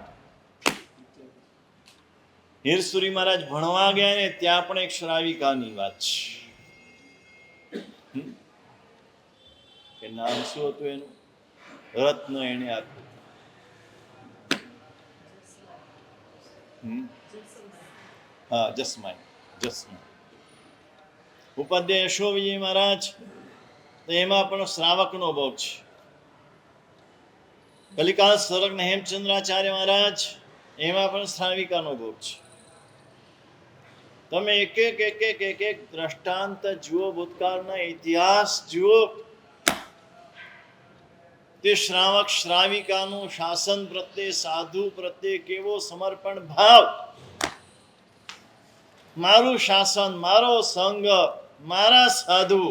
હીરસુરી મહારાજ ભણવા ગયા ને ત્યાં પણ એક શ્રાવિકાની વાત છે. કે નામ શું હતું એનું? રત્ન એને આપ્યું. હા, જસમાઈ. ઉપાધ્યાય યશોવિજય મહારાજ, તો એમાં પણ શ્રાવકનો ભોગ છે. કલિકાલ સ્વર્ગના હેમચંદ્રાચાર્ય મહારાજ, એમાં પણ શ્રાવિકાનો ભોગ છે. તમે એક દ્રષ્ટાંત જુઓ, ભૂતકાળના ઇતિહાસ જુઓ, તે શ્રાવક શ્રાવિકાનું શાસન પ્રત્યે, સાધુ પ્રત્યે કેવો સમર્પણ ભાવ. મારું શાસન, મારો સંગ, મારા સાધુ,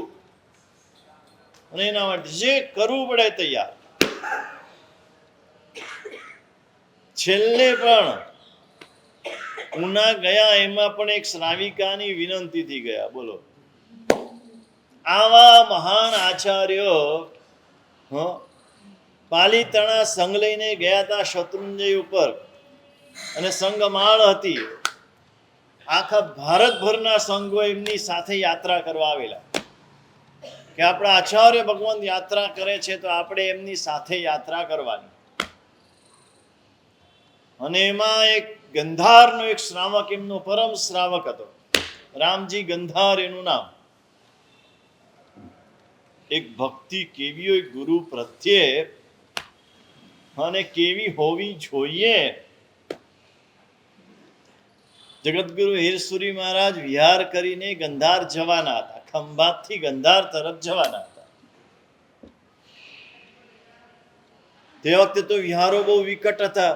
અને એના માટે જે કરવું પડે તૈયાર. છેલ્લે પણ ઉના ગયા, એમાં પણ એક શ્રાવિકાની વિનંતીથી ગયા. બોલો, આવા મહાન આચાર્યો પાલિતાણા સંઘ લઈને ગયા હતા શત્રુંજય ઉપર, અને સંઘમાળ હતી. આખા ભારતભરના સંઘો એમની સાથે યાત્રા કરવા આવેલા કે આપણા આચાર્ય ભગવાન યાત્રા કરે છે તો આપણે એમની સાથે યાત્રા કરવાની. અને એમાં એક ગંધારનો એક શ્રાવક, એમનો પરમ શ્રાવક હતો, રામજી ગંધાર એનું નામ. એક ભક્તિ કેવી હોય ગુરુ પ્રત્યે, અને કેવી હોવી જોઈએ. જગતગુરુ હીરસુરી મહારાજ વિહાર કરીને ગંધાર જવાના હતા, ખંભાતથી ગંધાર તરફ જવાના હતા. તે વખતે તો વિહારો બહુ વિકટ હતા,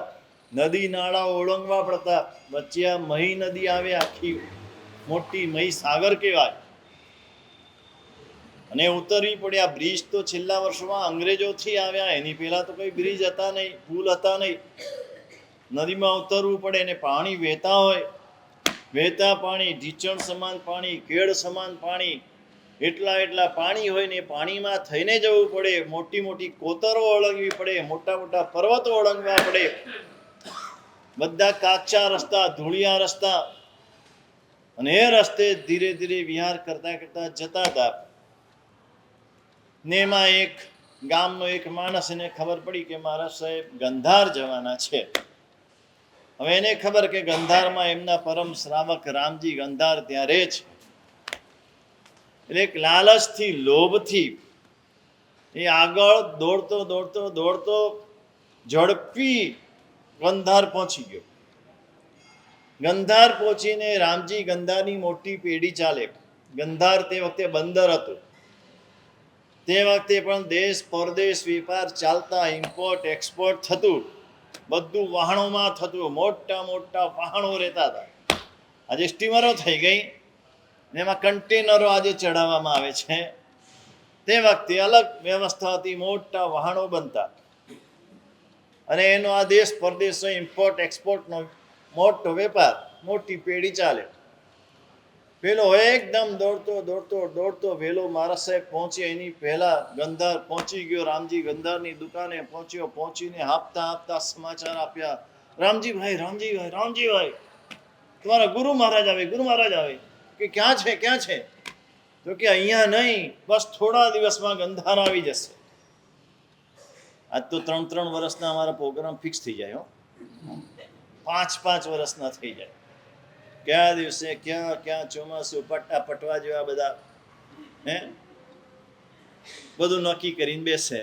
નદી નાળા ઓળંગવા પડતા. વચ્ચે આ મહી નદી આવે, આખી મોટી મહી સાગર કહેવાય, અને ઉતરવી પડે. આ બ્રિજ તો છેલ્લા વર્ષોમાં અંગ્રેજોથી આવ્યા, એની પહેલા તો કોઈ બ્રિજ હતા નહીં, પુલ હતા નહીં. નદીમાં ઉતરવું પડે, અને પાણી વહેતા હોય, વહેતા પાણી, ઢીચણ સમાન પાણી, કેળ સમાન પાણી, એટલા પાણી હોય ને પાણીમાં થઈને જવું પડે. મોટી મોટી કોતરો ઓળંગવી પડે, મોટા મોટા પર્વતો ઓળંગવા પડે. બધા કાચા રસ્તા, ધૂળિયા રસ્તા, અને એ રસ્તે ધીરે ધીરે વિહાર કરતા કરતા જતા હતા. ને એમાં એક ગામનો એક માણસ, એને ખબર પડી કે મારા સાહેબ ગંધાર જવાના છે. હવે એને ખબર કે ગંધારમાં એમના પરમ શ્રાવક રામજી ગંધાર ત્યાં રહે છે. એટલે એક લાલચથી, લોભથી એ આગળ દોડતો દોડતો દોડતો ઝડપી ગંધાર પહોંચી ગયો. ગંધાર પહોંચીને રામજી ગંધારની મોટી પેઢી ચાલે. ગંધાર તે વખતે બંદર હતું. તે વખતે પણ દેશ પરદેશ વેપાર ચાલતા, ઇમ્પોર્ટ એક્સપોર્ટ થતું, બધું વહાણોમાં થતું. મોટા મોટા વહાણો રહેતા હતા. આજે સ્ટીમરો થઈ ગઈ, એમાં કન્ટેનરો આજે ચડાવવામાં આવે છે. તે વખતે અલગ વ્યવસ્થા હતી, મોટા વહાણો બનતા, અને એનો આ દેશ પરદેશનો ઇમ્પોર્ટ એક્સપોર્ટનો મોટો વેપાર, મોટી પેઢી ચાલે. પેલો એકદમ દોડતો દોડતો દોડતો વેલો મારા સાહેબ પહોંચે એની પહેલા ગંધાર પહોંચી ગયો. રામજી ગંધારની દુકાને પહોંચ્યો. પહોંચીને હાંફતા હાંફતા સમાચાર આપ્યા, રામજીભાઈ, રામજીભાઈ, રામજીભાઈ, તમારા ગુરુ મહારાજ આવે, ગુરુ મહારાજ આવે. કે ક્યાં છે, ક્યાં છે? તો કે અહીંયા નહીં, બસ થોડા દિવસમાં ગંધાર આવી જશે. આજ તો 3-3 વર્ષના અમારા પ્રોગ્રામ ફિક્સ થઈ જાય, 5-5 વર્ષના થઈ જાય. કયા દિવસે ક્યાં ક્યાં ચોમાસું, પટ્ટા પટવા જેવા બધા બધું નક્કી કરીને બેસે.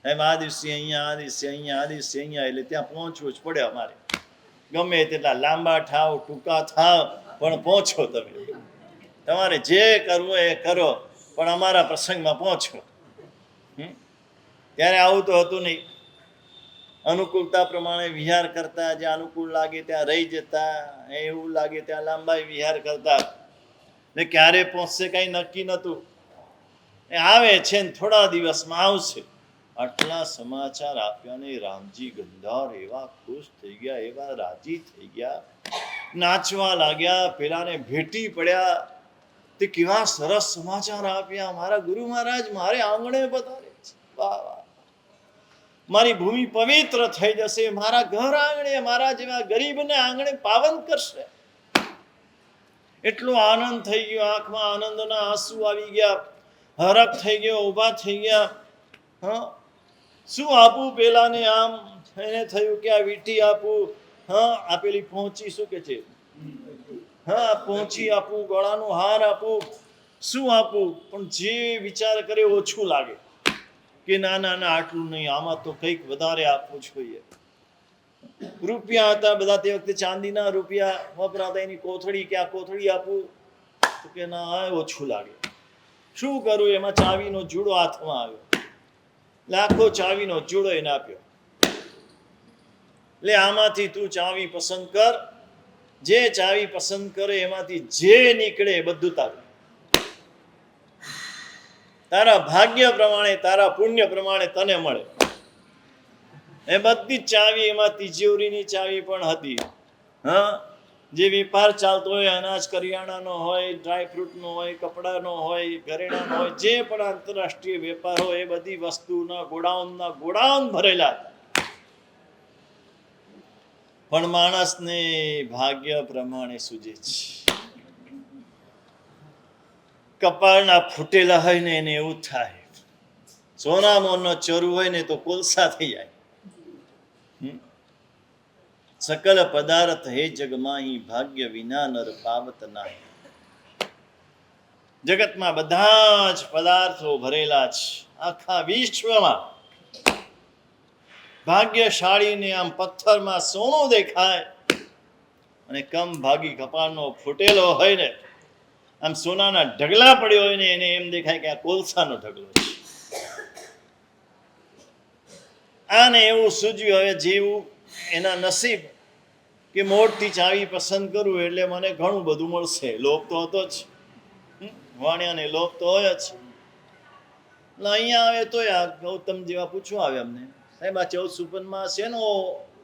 એમ આ દિવસે અહીંયા, આ દિવસે અહીંયા, આ દિવસે અહીંયા, એટલે ત્યાં પહોંચવું જ પડે અમારે. ગમે તેટલા લાંબા થાવ, ટૂંકા થાવ, પણ પહોંચો. તમે તમારે જે કરવું એ કરો, પણ અમારા પ્રસંગમાં પહોંચો. ત્યારે આવું તો હતું નહીં. અનુકૂળતા પ્રમાણે વિહાર કરતા, જ્યાં અનુકૂળ લાગે ત્યાં રહી જતા, એવું લાગે ત્યાં લાંબા વિહાર કરતા. ને ક્યારે પહોંચશે કઈ નક્કી નહોતું. એ આવે છે ને થોડા દિવસમાં આવશે. આટલા સમાચાર આપ્યા ને રામજી ગંધાર એવા ખુશ થઈ ગયા, એવા રાજી થઈ ગયા, નાચવા લાગ્યા, પેલાને ભેટી પડ્યા. તે કેવા સરસ સમાચાર આપ્યા, મારા ગુરુ મહારાજ મારે આંગણે પધારે છે. વાહ વાહ, મારી ભૂમિ પવિત્ર થઈ જશે, મારા ઘર આંગણે મારા જેવા ગરીબને આંગણે પાવન કરશે. એટલો આનંદ થઈ ગયો, આંખમાં આનંદના આંસુ આવી ગયા, હરખ થઈ ગયો, ઊભા થઈ ગયા. હા, શું આપું પેલાને? આમ એને થયું કે આ વીંટી આપું. હા, આપેલી પહોંચી શું કે છે? હા, પહોંચી આપું, ગળાનો હાર આપું, શું આપું? પણ જે વિચાર કરે ઓછું લાગે કે ના ના ના, આટલું નહીં, આમાં તો કંઈક વધારે આપવું જોઈએ. રૂપિયા હતા બધા તે વખતે, ચાંદીના રૂપિયા વપરાતા, એની કોથળી કે આ કોથળી આપું, તો કે ના, ઓછું લાગે. શું કરું? એમાં ચાવીનો જુડો હાથમાં આવ્યો, લાખો ચાવીનો જુડો એને આપ્યો. એટલે આમાંથી તું ચાવી પસંદ કર, જે ચાવી પસંદ કરે એમાંથી જે નીકળે એ બધું તારું. તારા ભાગ્ય પ્રમાણે, તારા પુણ્ય પ્રમાણે તને મળે. એ બધી જ ચાવી, એમાં તિજોરીની ચાવી પણ હતી. હા, જે વેપાર ચાલતો હોય, અનાજ કરિયાણાનો હોય, ડ્રાયફ્રૂટનો હોય, કપડાનો હોય, ઘરેણાનો હોય, જે પણ આંતરરાષ્ટ્રીય વેપાર હોય, એ બધી વસ્તુના ગોડાઉન ભરેલા હતા. પણ માણસને ભાગ્ય પ્રમાણે સૂજે છે. કપાળના ફૂટેલા હોય ને એને એવું થાય, સોના મોરનો ચોરું હોય ને તો કોલસા થઈ જાય. સકલ પદાર્થ હે જગમાહી, ભાગ્ય વિના નર પાવત નાહી. જગતમાં બધા જ પદાર્થો ભરેલા છે. આખા વિશ્વમાં ભાગ્યશાળીને આમ પથ્થરમાં સોનું દેખાય, અને કમ ભાગી કપાળનો ફૂટેલો હોય ને, આમ સોનાના ઢગલા પડ્યો હોય ને, એને એમ દેખાય કે આ કોલસાનો ઢગલો છે. આને એવું સૂજ્યું, હવે જેવું એના નસીબ કે મોટથી ચાવી પસંદ કરું એટલે મને ઘણું બધું મળશે. લોભ તો હતો જ, વાણિયાને લોભ તો હોય જ. એટલે અહીંયા આવે તો આ ગૌતમ જેવા પૂછવા આવે અમને, સાહેબ આ 1456 શેનો,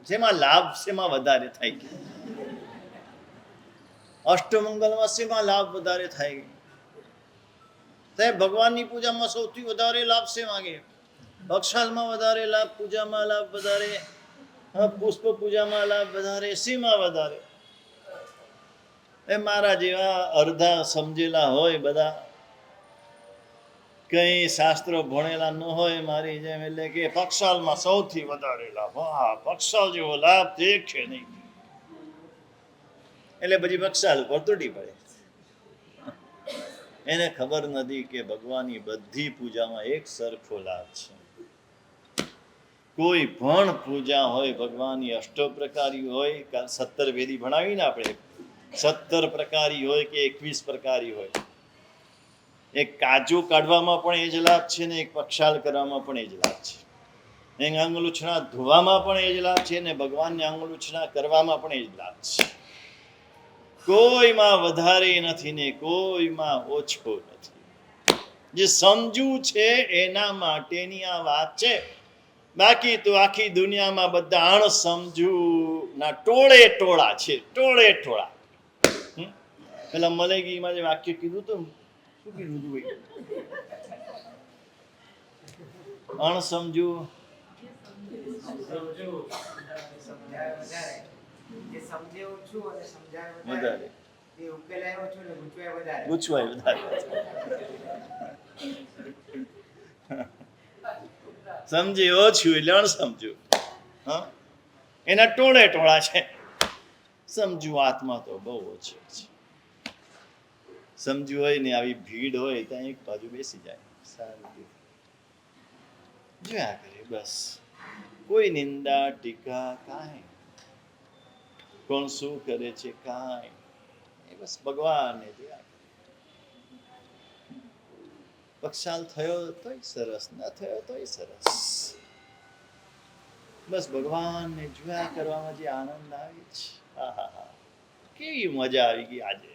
શેમાં લાભ શેમાં વધારે થાય? અષ્ટમંગલમાં શેમાં લાભ વધારે થાય? સાહેબ ભગવાનની પૂજામાં સૌથી વધારે લાભ છે માગે, બક્ષાલમાં વધારે લાભ, પૂજામાં લાભ વધારે, પુષ્પ પૂજામાં લાભ વધારે, શીમાં વધારે? એ મારા જેવા અર્ધા સમજેલા હોય બધા, કઈ શાસ્ત્રો ભણેલા ન હોય મારી જેમ, એટલે કે પક્ષાલમાં સૌથી વધારે લાભ. હા, પક્ષાલ જેવો લાભ દેખે નહીં. એટલે પછી પક્ષાલ ઉપર તૂટી પડે. એને ખબર નથી કે ભગવાનની બધી પૂજામાં એક સરખો લાભ છે. કોઈ પણ પૂજા હોય ભગવાનની, અષ્ટપ્રકારી હોય, 17 વેદી ભણાવીને આપણે, 17 પ્રકારી હોય કે 21 પ્રકારી હોય, એક કાજુ કાઢવામાં પણ એ જ લાભ છે ને એક પક્ષાલ કરવામાં પણ એ જ લાભ છે. એક આંગળુછણા ધોવામાં પણ એ જ લાભ છે ને ભગવાનને આંગળુછણા કરવામાં પણ એ જ લાભ છે. કોઈમાં વધારે નથી ને કોઈમાં ઓછો નથી. જે સમજુ છે એના માટેની આ વાત છે. બાકી તો આખી દુનિયામાં બધા અણસમજુ ના ટોળે ટોળા છે, ટોળે ટોળા. પેલા મલેગીમાં જે વાક્ય કીધું હતું, શું કીધું હતું ભાઈ? અણસમજુ વધારે, પૂછવાય વધારે. સમજે ઓછું એટલે અણસમજુ. હા, એના ટોળે ટોળા છે. સમજુ આત્મા તો બહુ ઓછી છે. સમજુ હોય ને આવી ભીડ હોય ત્યાં એક બાજુ બેસી જાય, સારું જોયા કરે, બસ. કોઈ નિંદા ટીકા કાંઈ, કોણ શું કરે છે કાંઈ, બસ ભગવાનને જોયા કરે. પક્ષાલ થયો તોય સરસ, ન થયો તોય સરસ. બસ ભગવાનને જોયા કરવામાં જે આનંદ આવે છે, કેવી મજા આવી ગઈ આજે.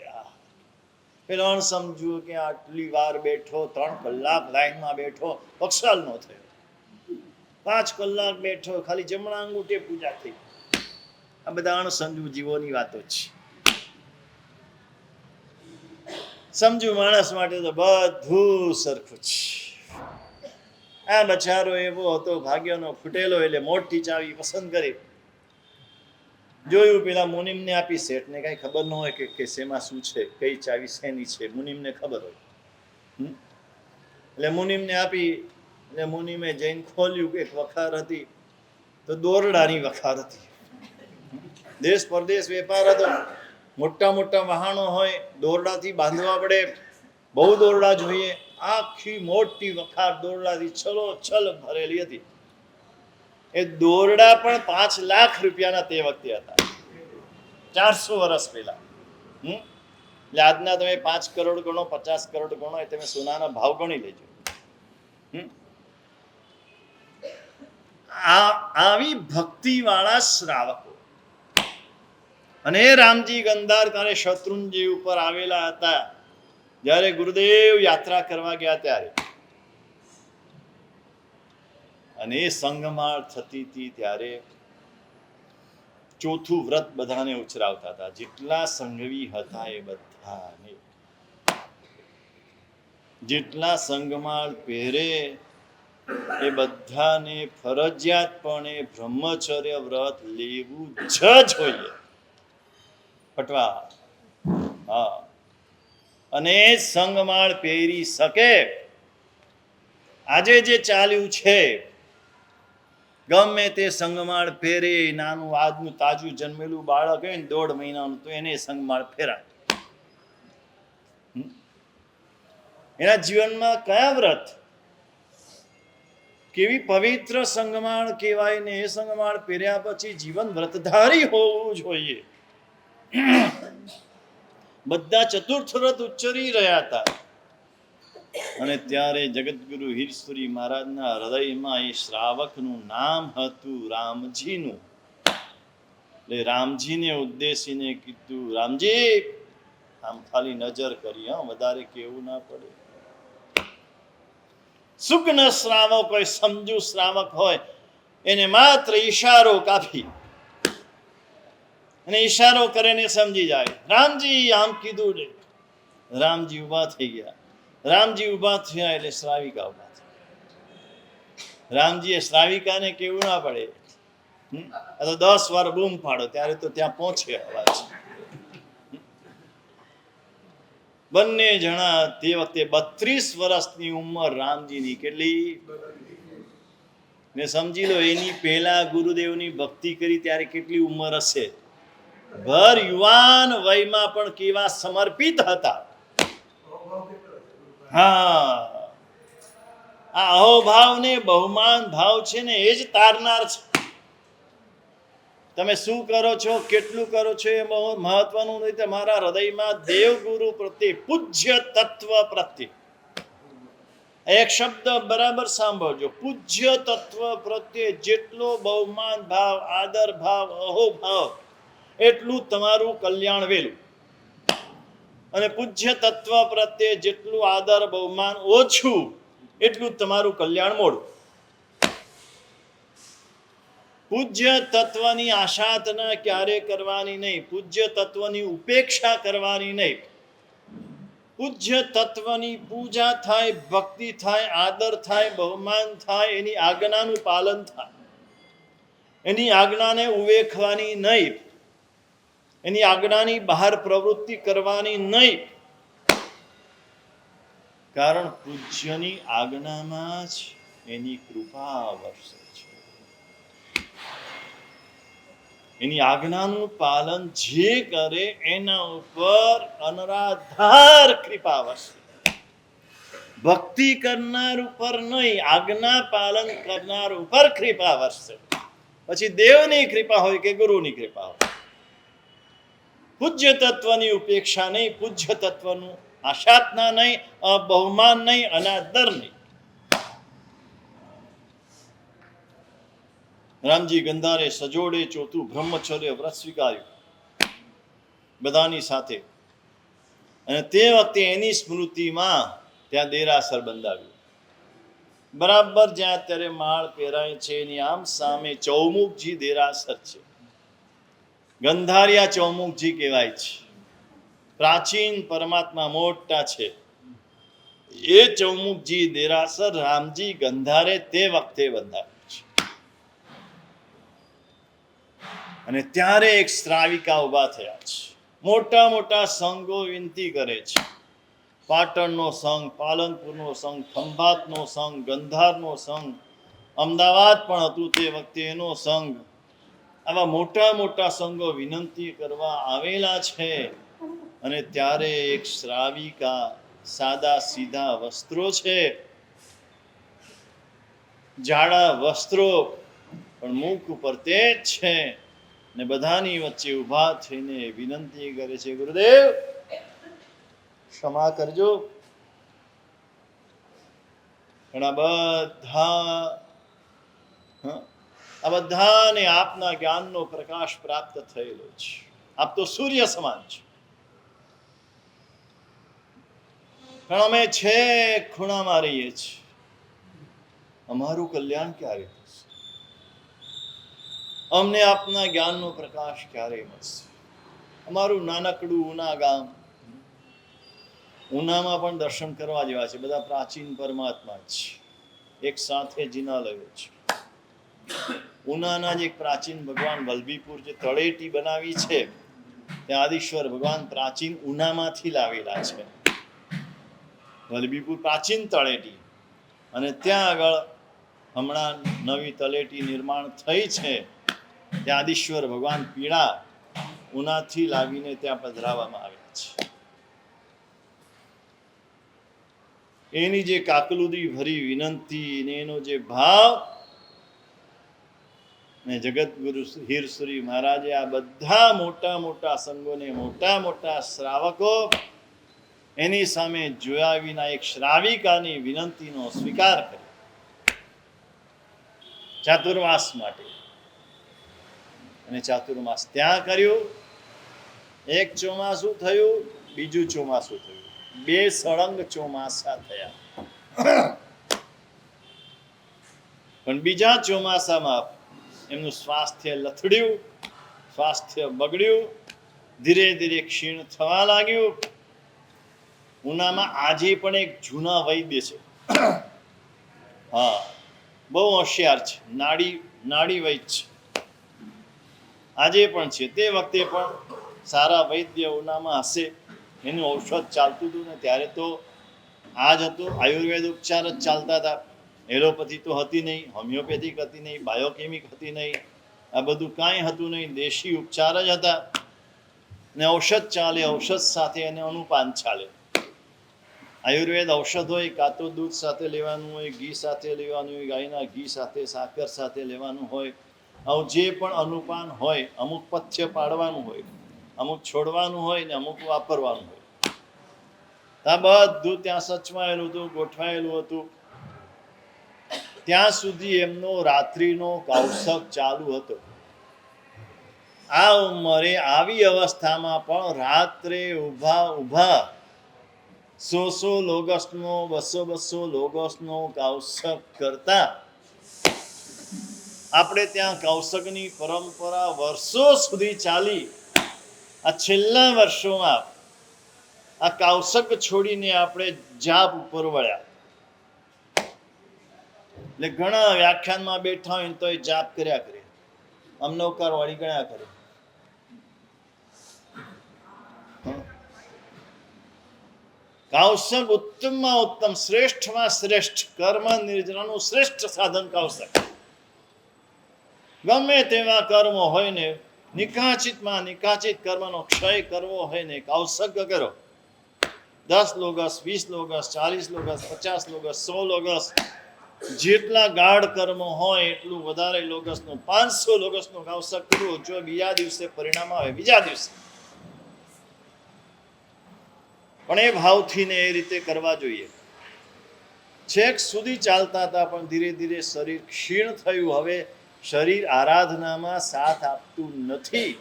પેલો અણસમજુ કે આટલી વાર બેઠો, 3 કલાક લાઈનમાં બેઠો, પક્ષાલ નો થયો. 5 કલાક બેઠો, ખાલી જમણા અંગૂઠે પૂજા થઈ. આ બધા અણસમજુ જીવોની વાતો છે. સમજુ માણસ માટે તો બધું સરખું છે. આ બચારો એવો હતો ભાગ્યનો ફૂટેલો, એટલે મોટી ચાવી પસંદ કરી. જોયું પેલા મુનિમને આપી, શેઠને કઈ ખબર ન હોય કે શેમાં શું છે, કઈ ચાવી શેની છે, મુનિમને ખબર હોય. એટલે મુનિમને આપી, એટલે મુનિમે જઈને ખોલ્યું કે એક વખાર હતી, તો દોરડાની વખાર હતી. દેશ પરદેશ વેપાર હતો, મોટા મોટા વાહનો હોય, દોરડાથી બાંધવા પડે, બહુ દોરડા જોઈએ. આખી મોટી વખાર દોરડાથી છલોછલ ભરેલી હતી. એ દોરડા પણ 5 લાખ રૂપિયાના તે વખતે હતા, 400 વર્ષ પહેલા. એટલે આજના તમે 5 કરોડ ગણો, 50 કરોડ ગણો, એ તમે સોનાના ભાવ ગણી લેજો. આવી ભક્તિ વાળા શ્રાવકો. અને રામજી ગંધાર ત્યારે શત્રુંજય ઉપર આવેલા હતા. જ્યારે ગુરુદેવ યાત્રા કરવા ગયા ત્યારે, અને એ સંગમાળ થતી હતી ત્યારે ચોથું વ્રત બધાને ઉચરાવતા હતા. જેટલા સંગવી હતા એ બધાને, જેટલા સંગમાળ પહેરે એ બધાને ફરજિયાતપણે બ્રહ્મચર્ય વ્રત લેવું જ જોઈએ. પટવા. હા. અને સંગમાળ પહેરી શકે. આજે જે ચાલ્યું છે, ગમે તે સંગમાળ પહેરે, નાનું આજનું તાજું જન્મેલું બાળક હોય ને 1.5 મહિનાનું, તો એને સંગમાળ ફેરાય. એના જીવનમાં કયા વ્રત, કેવી પવિત્ર સંગમાળ કહેવાય ને, એ સંગમાળ પહેર્યા પછી જીવન વ્રતધારી હોવું જોઈએ. બધા ચતુર્થ વ્રત ઉચ્ચરી રહ્યા હતા. અને ત્યારે જગતગુરુ હીરસુરી મહારાજના હૃદયમાં એ શ્રાવકનું નામ હતું રામજીનું. એટલે રામજીને ઉદ્દેશીને કીધું, રામજી, આમ ખાલી નજર કરી, વધારે કેવું ના પડે. સુગ્ન શ્રાવક હોય, સમજુ શ્રાવક હોય, એને માત્ર ઈશારો કાફી. અને ઈશારો કરીને સમજી જાય. રામજી આમ કીધું ને, રામજી ઉભા થઈ ગયા. રામજી ઉભા થયા એટલે શ્રાવિકા ઉભા થઈ. રામજીએ શ્રાવિકાને કેવું ના પડે, આ તો 10 વાર બૂમ પાડો ત્યારે તો ત્યાં પહોંચે અવાજ. બંને જણા તે વખતે 32 વર્ષની ઉંમર રામજીની. કેટલી? ને સમજી લો, એની પહેલા ગુરુદેવની ભક્તિ કરી ત્યારે કેટલી ઉંમર હશે. ભર યુવાન વયમાં પણ કેવા સમર્પિત હતા. હા, આ અહોભાવ ને બહુમાન ભાવ છે ને, એ જ તારનાર છે. તમે શું કરો છો, કેટલું કરો છો એ બહુ મહત્વનું નથી. તમારા હૃદયમાં દેવગુરુ પ્રત્યે, પૂજ્ય તત્વ પ્રત્યે, એક શબ્દ બરાબર સાંભળજો, પૂજ્ય તત્વ પ્રત્યે જેટલો બહુમાન ભાવ, આદર ભાવ, અહોભાવ, એટલું તમારું કલ્યાણ વહેલું. અને પૂજ્ય તત્વ પ્રત્યે જેટલું આદર બહુમાન ઓછું, એટલું તમારું કલ્યાણ મોડું. પૂજ્ય તત્વની આશાધના ક્યારે કરવાની નહીં, પૂજ્ય તત્વની ઉપેક્ષા કરવાની નહીં. પૂજ્ય તત્વની પૂજા થાય, ભક્તિ થાય, આદર થાય, બહુમાન થાય, એની આજ્ઞાનું પાલન થાય. એની આજ્ઞાને ઉવેખવાની નહીં, એની આજ્ઞાની બહાર પ્રવૃત્તિ કરવાની નહીં. કારણ પૂજ્યની આજ્ઞામાં જ એની કૃપા વરસે છે. એની આજ્ઞાનું પાલન જે કરે એના ઉપર અનરાધાર કૃપા વરસે. ભક્તિ કરનાર ઉપર નહીં, આજ્ઞા પાલન કરનાર ઉપર કૃપા વરસે. પછી દેવની કૃપા હોય કે ગુરુની કૃપા હોય. પૂજ્ય તત્વની ઉપેક્ષા નહીં, પૂજ્ય તત્વનું આશાતના નહીં, બહુમાન નહીં, અનાદર નહીં. રામજી ગંધારે સજોડે ચોથું બ્રહ્મચર્ય વ્રત સ્વીકાર્યું બધાની સાથે. અને તે વખતે એની સ્મૃતિમાં ત્યાં દેરાસર બંધાવ્યું. બરાબર જ્યાં અત્યારે માળ પહેરાય છે એની આમ સામે ચૌમુખજી દેરાસર છે. ગંધારિયા ચૌમુખજી કહેવાય છે. પ્રાચીન પરમાત્મા મોટા છે. એ ચૌમુખજી દેરાસર રામજી ગંધારે તે વખતે બંધાવ્યું છે. અને ત્યારે એક શ્રાવિકા ઉભા થયા છે. મોટા મોટા સંઘો વિનંતી કરે છે, પાટણનો સંઘ, પાલનપુરનો સંઘ, ખંભાતનો સંઘ, ગંધારનો સંઘ, અમદાવાદ પણ હતું તે વખતે એનો સંઘ, આવા મોટા મોટા સંઘો વિનંતી કરવા આવેલા છે. અને ત્યારે એક શ્રાવિકા સાદા સીધા વસ્ત્રો છે, જાડા વસ્ત્રો, પણ મુખ ઉપર તેજ છે, ને બધાની વચ્ચે ઊભા થઈને વિનંતી કરે છે, ગુરુદેવ ક્ષમા કરજો. ઘણા આ બધાને આપના જ્ઞાનનો પ્રકાશ પ્રાપ્ત થયેલો છે. આપ તો સૂર્ય સમાન છે. પણ અમે છે ખૂણામાં રહીએ છીએ. અમારું કલ્યાણ ક્યારે થશે? અમને આપના જ્ઞાનનો પ્રકાશ ક્યારે મળશે? અમારું નાનકડું ઉના ગામ, ઉનામાં પણ દર્શન કરવા જેવા છે. બધા પ્રાચીન પરમાત્મા છે, એક સાથે જિનાલયો છે. ઉનાના જ એક પ્રાચીન ભગવાન વલ્લભીપુર જે તળેટી બનાવી છે, ત્યાં આદિશ્વર ભગવાન પ્રાચીન ઉનામાંથી લાવેલા છે. વલ્લભીપુર પ્રાચીન તળેટી, અને ત્યાં આગળ હમણાં નવી તળેટી નિર્માણ થઈ છે. ત્યાં આદિશ્વર ભગવાન પીળા ઉનાથી લાવીને ત્યાં પધરાવવામાં આવ્યા છે. એની જે કાકલુદી ભરી વિનંતી ને એનો જે ભાવ, ને જગતગુરુ હીરસુરી મહારાજે આ બધા મોટા મોટા સંઘોને, મોટા મોટા શ્રાવકો, એની સામે જોયા વિના એક શ્રાવિકાની વિનંતીનો સ્વીકાર કર્યો ચાતુર્માસ માટે. અને ચાતુર્માસ ત્યાં કર્યું. એક ચોમાસું થયું, બીજું ચોમાસું થયું, બે સળંગ ચોમાસા થયા. પણ બીજા ચોમાસામાં એમનું સ્વાસ્થ્ય લથડ્યું, સ્વાસ્થ્ય બગડ્યું, ધીરે ધીરે ક્ષીણ થવા લાગ્યું. ઉનામાં આજે પણ એક જૂના વૈદ્ય છે, હા, બહુ હોશિયાર છે, નાડી વૈદ્ય છે, આજે પણ છે. તે વખતે પણ સારા વૈદ્ય ઉનામાં હશે. એનું ઔષધ ચાલતું હતું ને ત્યારે તો આ જ હતું, આયુર્વેદ ઉપચાર જ ચાલતા હતા. એલોપેથી તો હતી નહીં, હોમિયોપેથિક હતી નહીં, બાયોકેમિક હતી નહીં, આ બધું કાંઈ હતું નહીં. દેશી ઉપચાર જ હતા. ને ઔષધ ચાલે, ઔષધ સાથે એને અનુપાન ચાલે. આયુર્વેદ ઔષધ હોય, કાં તો દૂધ સાથે લેવાનું હોય, ઘી સાથે લેવાનું હોય, ગાયના ઘી સાથે, સાકર સાથે લેવાનું હોય. આવું જે પણ અનુપાન હોય, અમુક પથ્ય પાડવાનું હોય, અમુક છોડવાનું હોય ને અમુક વાપરવાનું હોય. આ બધું ત્યાં સચવાયેલું હતું, ગોઠવાયેલું હતું. ત્યાં સુધી એમનો રાત્રિનો કૌશક ચાલુ હતો. આ ઉંમરે, આવી અવસ્થામાં પણ રાત્રે ઊભા 100 લોગસનો, 200 લોગસનો કૌશક કરતા. આપણે ત્યાં કૌશકની પરંપરા વર્ષો સુધી ચાલી. આ છેલ્લા વર્ષોમાં આ કૌશક છોડીને આપણે જાપ ઉપર વળ્યા. એટલે ઘણા વ્યાખ્યાનમાં બેઠા હોય તો એ જાપ કર્યા કરે, અમનોકાર વાળી ગણ્યા કરે. કૌશક ઉત્તમમાં ઉત્તમ, શ્રેષ્ઠમાં શ્રેષ્ઠ, કર્મ નિર્જરાનું શ્રેષ્ઠ સાધન કૌશક. ગમે તેવા કર્મો હોય ને, નિકાચિતમાં નિકાચિત કર્મનો ક્ષય કરવો હોય ને, કૌશક કરો. 10 લોગસ, 20 લોગસ, 40 લોગસ, 50 લોગસ, 100 લોગસ, જેટલા ગાઢ કર્મો હોય એટલું વધારે લોગસનું, 500 લોગસનું કૌશક કરવું. જો બીજા દિવસે પરિણામ આવે, બીજા દિવસે. પણ એ ભાવથી ને એ રીતે કરવા જોઈએ. છેક સુધી ચાલતા હતા, પણ ધીરે ધીરે શરીર ક્ષીણ થયું. હવે શરીર આરાધનામાં સાથ આપતું નથી.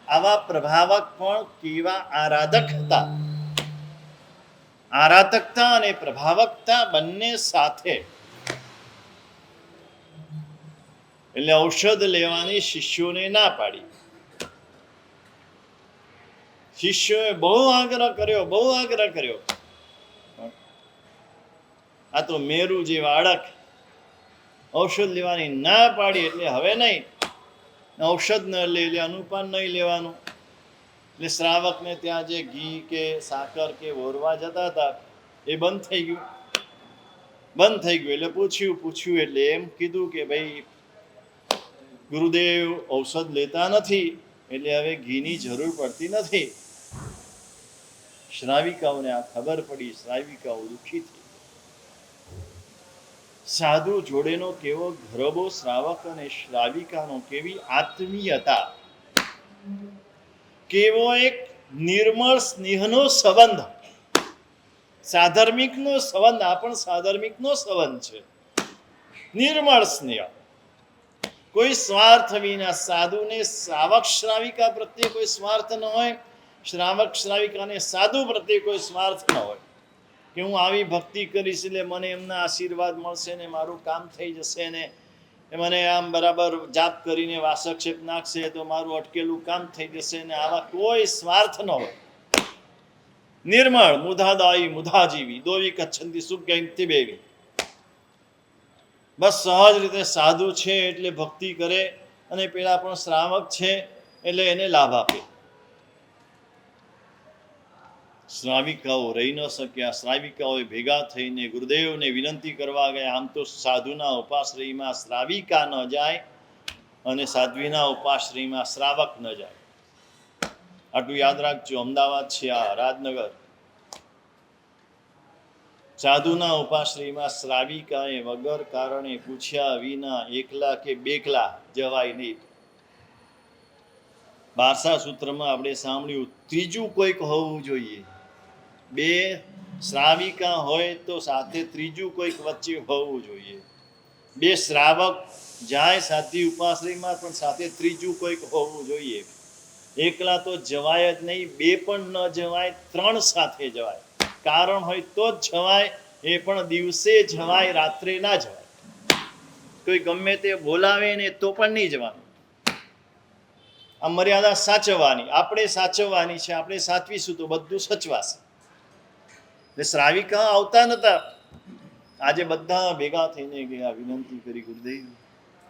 આવા પ્રભાવક પણ કેવા આરાધક હતા. આરાધકતા અને પ્રભાવકતા બંને સાથે. એટલે ઔષધ લેવાની શિષ્યોને ના પાડી. શિષ્યોએ બહુ આગ્રહ કર્યો. આ તો મેરુ જેવા અડક ઔષધ લેવાની ના પાડી. એટલે હવે નહીં, ઔષધ ન લે, એટલે અનુપાન નહીં લેવાનું. એટલે શ્રાવકને ત્યાં જે ઘી કે સાકર કે ઓરવા જતા હતા એ બંધ થઈ ગયું. એટલે પૂછ્યું એટલે એમ કીધું કે ભાઈ ગુરુદેવ ઔષધ લેતા નથી એટલે હવે ઘીની જરૂર પડતી નથી. શ્રાવિકાઓને આ ખબર પડી. શ્રાવિકાઓ દુઃખી થઈ. સાધુ જોડેનો કેવો ઘરબો શ્રાવક અને શ્રાવિકાનો કેવી આત્મીયતા, કેવો એક નિર્મળ સ્નેહનો સંબંધ, સાધર્મિકનો સંબંધ. આ પણ સાધર્મિકનો સંબંધ છે. નિર્મળ સ્નેહ, કોઈ સ્વાર્થ વિના. સાધુને શ્રાવક શ્રાવિકા પ્રત્યે કોઈ સ્વાર્થ ન હોય, શ્રાવક શ્રાવિકાને સાધુ પ્રત્યે કોઈ સ્વાર્થ ન હોય કે હું આવી ભક્તિ કરીશ એટલે મને એમના આશીર્વાદ મળશે ને મારું કામ થઈ જશે ને મને આમ બરાબર જાપ કરીને વાસક્ષેપ નાખશે તો મારું અટકેલું કામ થઈ જશે ને આવા કોઈ સ્વાર્થ ન હોય. નિર્મળ મુધાદાયી મુધાજીવી દોવી કચ્છંતી સુખ ગયંતી બેવી. બસ સહજ રીતે સાધુ છે એટલે ભક્તિ કરે અને પેલા પણ શ્રાવક છે એટલે એને લાભ આપે. શ્રાવિકાઓ રહી ન શક્યા. શ્રાવિકાઓએ ભેગા થઈને ગુરુદેવને વિનંતી કરવા ગયા. આમ તો સાધુના ઉપાશ્રયમાં શ્રાવિકા ન જાય અને સાધ્વીના ઉપાશ્રયમાં શ્રાવક ન જાય. આટલું યાદ રાખજો. અમદાવાદ છે આ રાજનગર. સાધુના ઉપાશ્રયમાં શ્રાવિકાએ વગર કારણે પૂછ્યા વિના એકલા કે બેકલા જવાય નહીં. બારસા સૂત્રમાં આપણે સાંભળ્યું ત્રીજું કોઈક હોવું જોઈએ. બે શ્રાવિકા હોય તો સાથે ત્રીજું કોઈક વચ્ચે હોવું જોઈએ. બે શ્રાવક જાય સાધી ઉપાશ્રયમાં પણ સાથે ત્રીજું કોઈક હોવું જોઈએ. એકલા તો જવાય જ નહીં. બે પણ ન જવાય, ત્રણ સાથે જવાય. કારણ હોય તો જ જવાય. એ પણ દિવસે જવાય, રાત્રે ના જવાય. કોઈ ગમે તે બોલાવે ને તો પણ નહીં જવાનું. આ મર્યાદા સાચવવાની, આપણે સાચવવાની છે. આપણે સાચવીશું તો બધું સચવાશે. એટલે શ્રાવિકા આવતા નતા. આજે બધા ભેગા થઈને ગયા, વિનંતી કરી ગુરુદેવ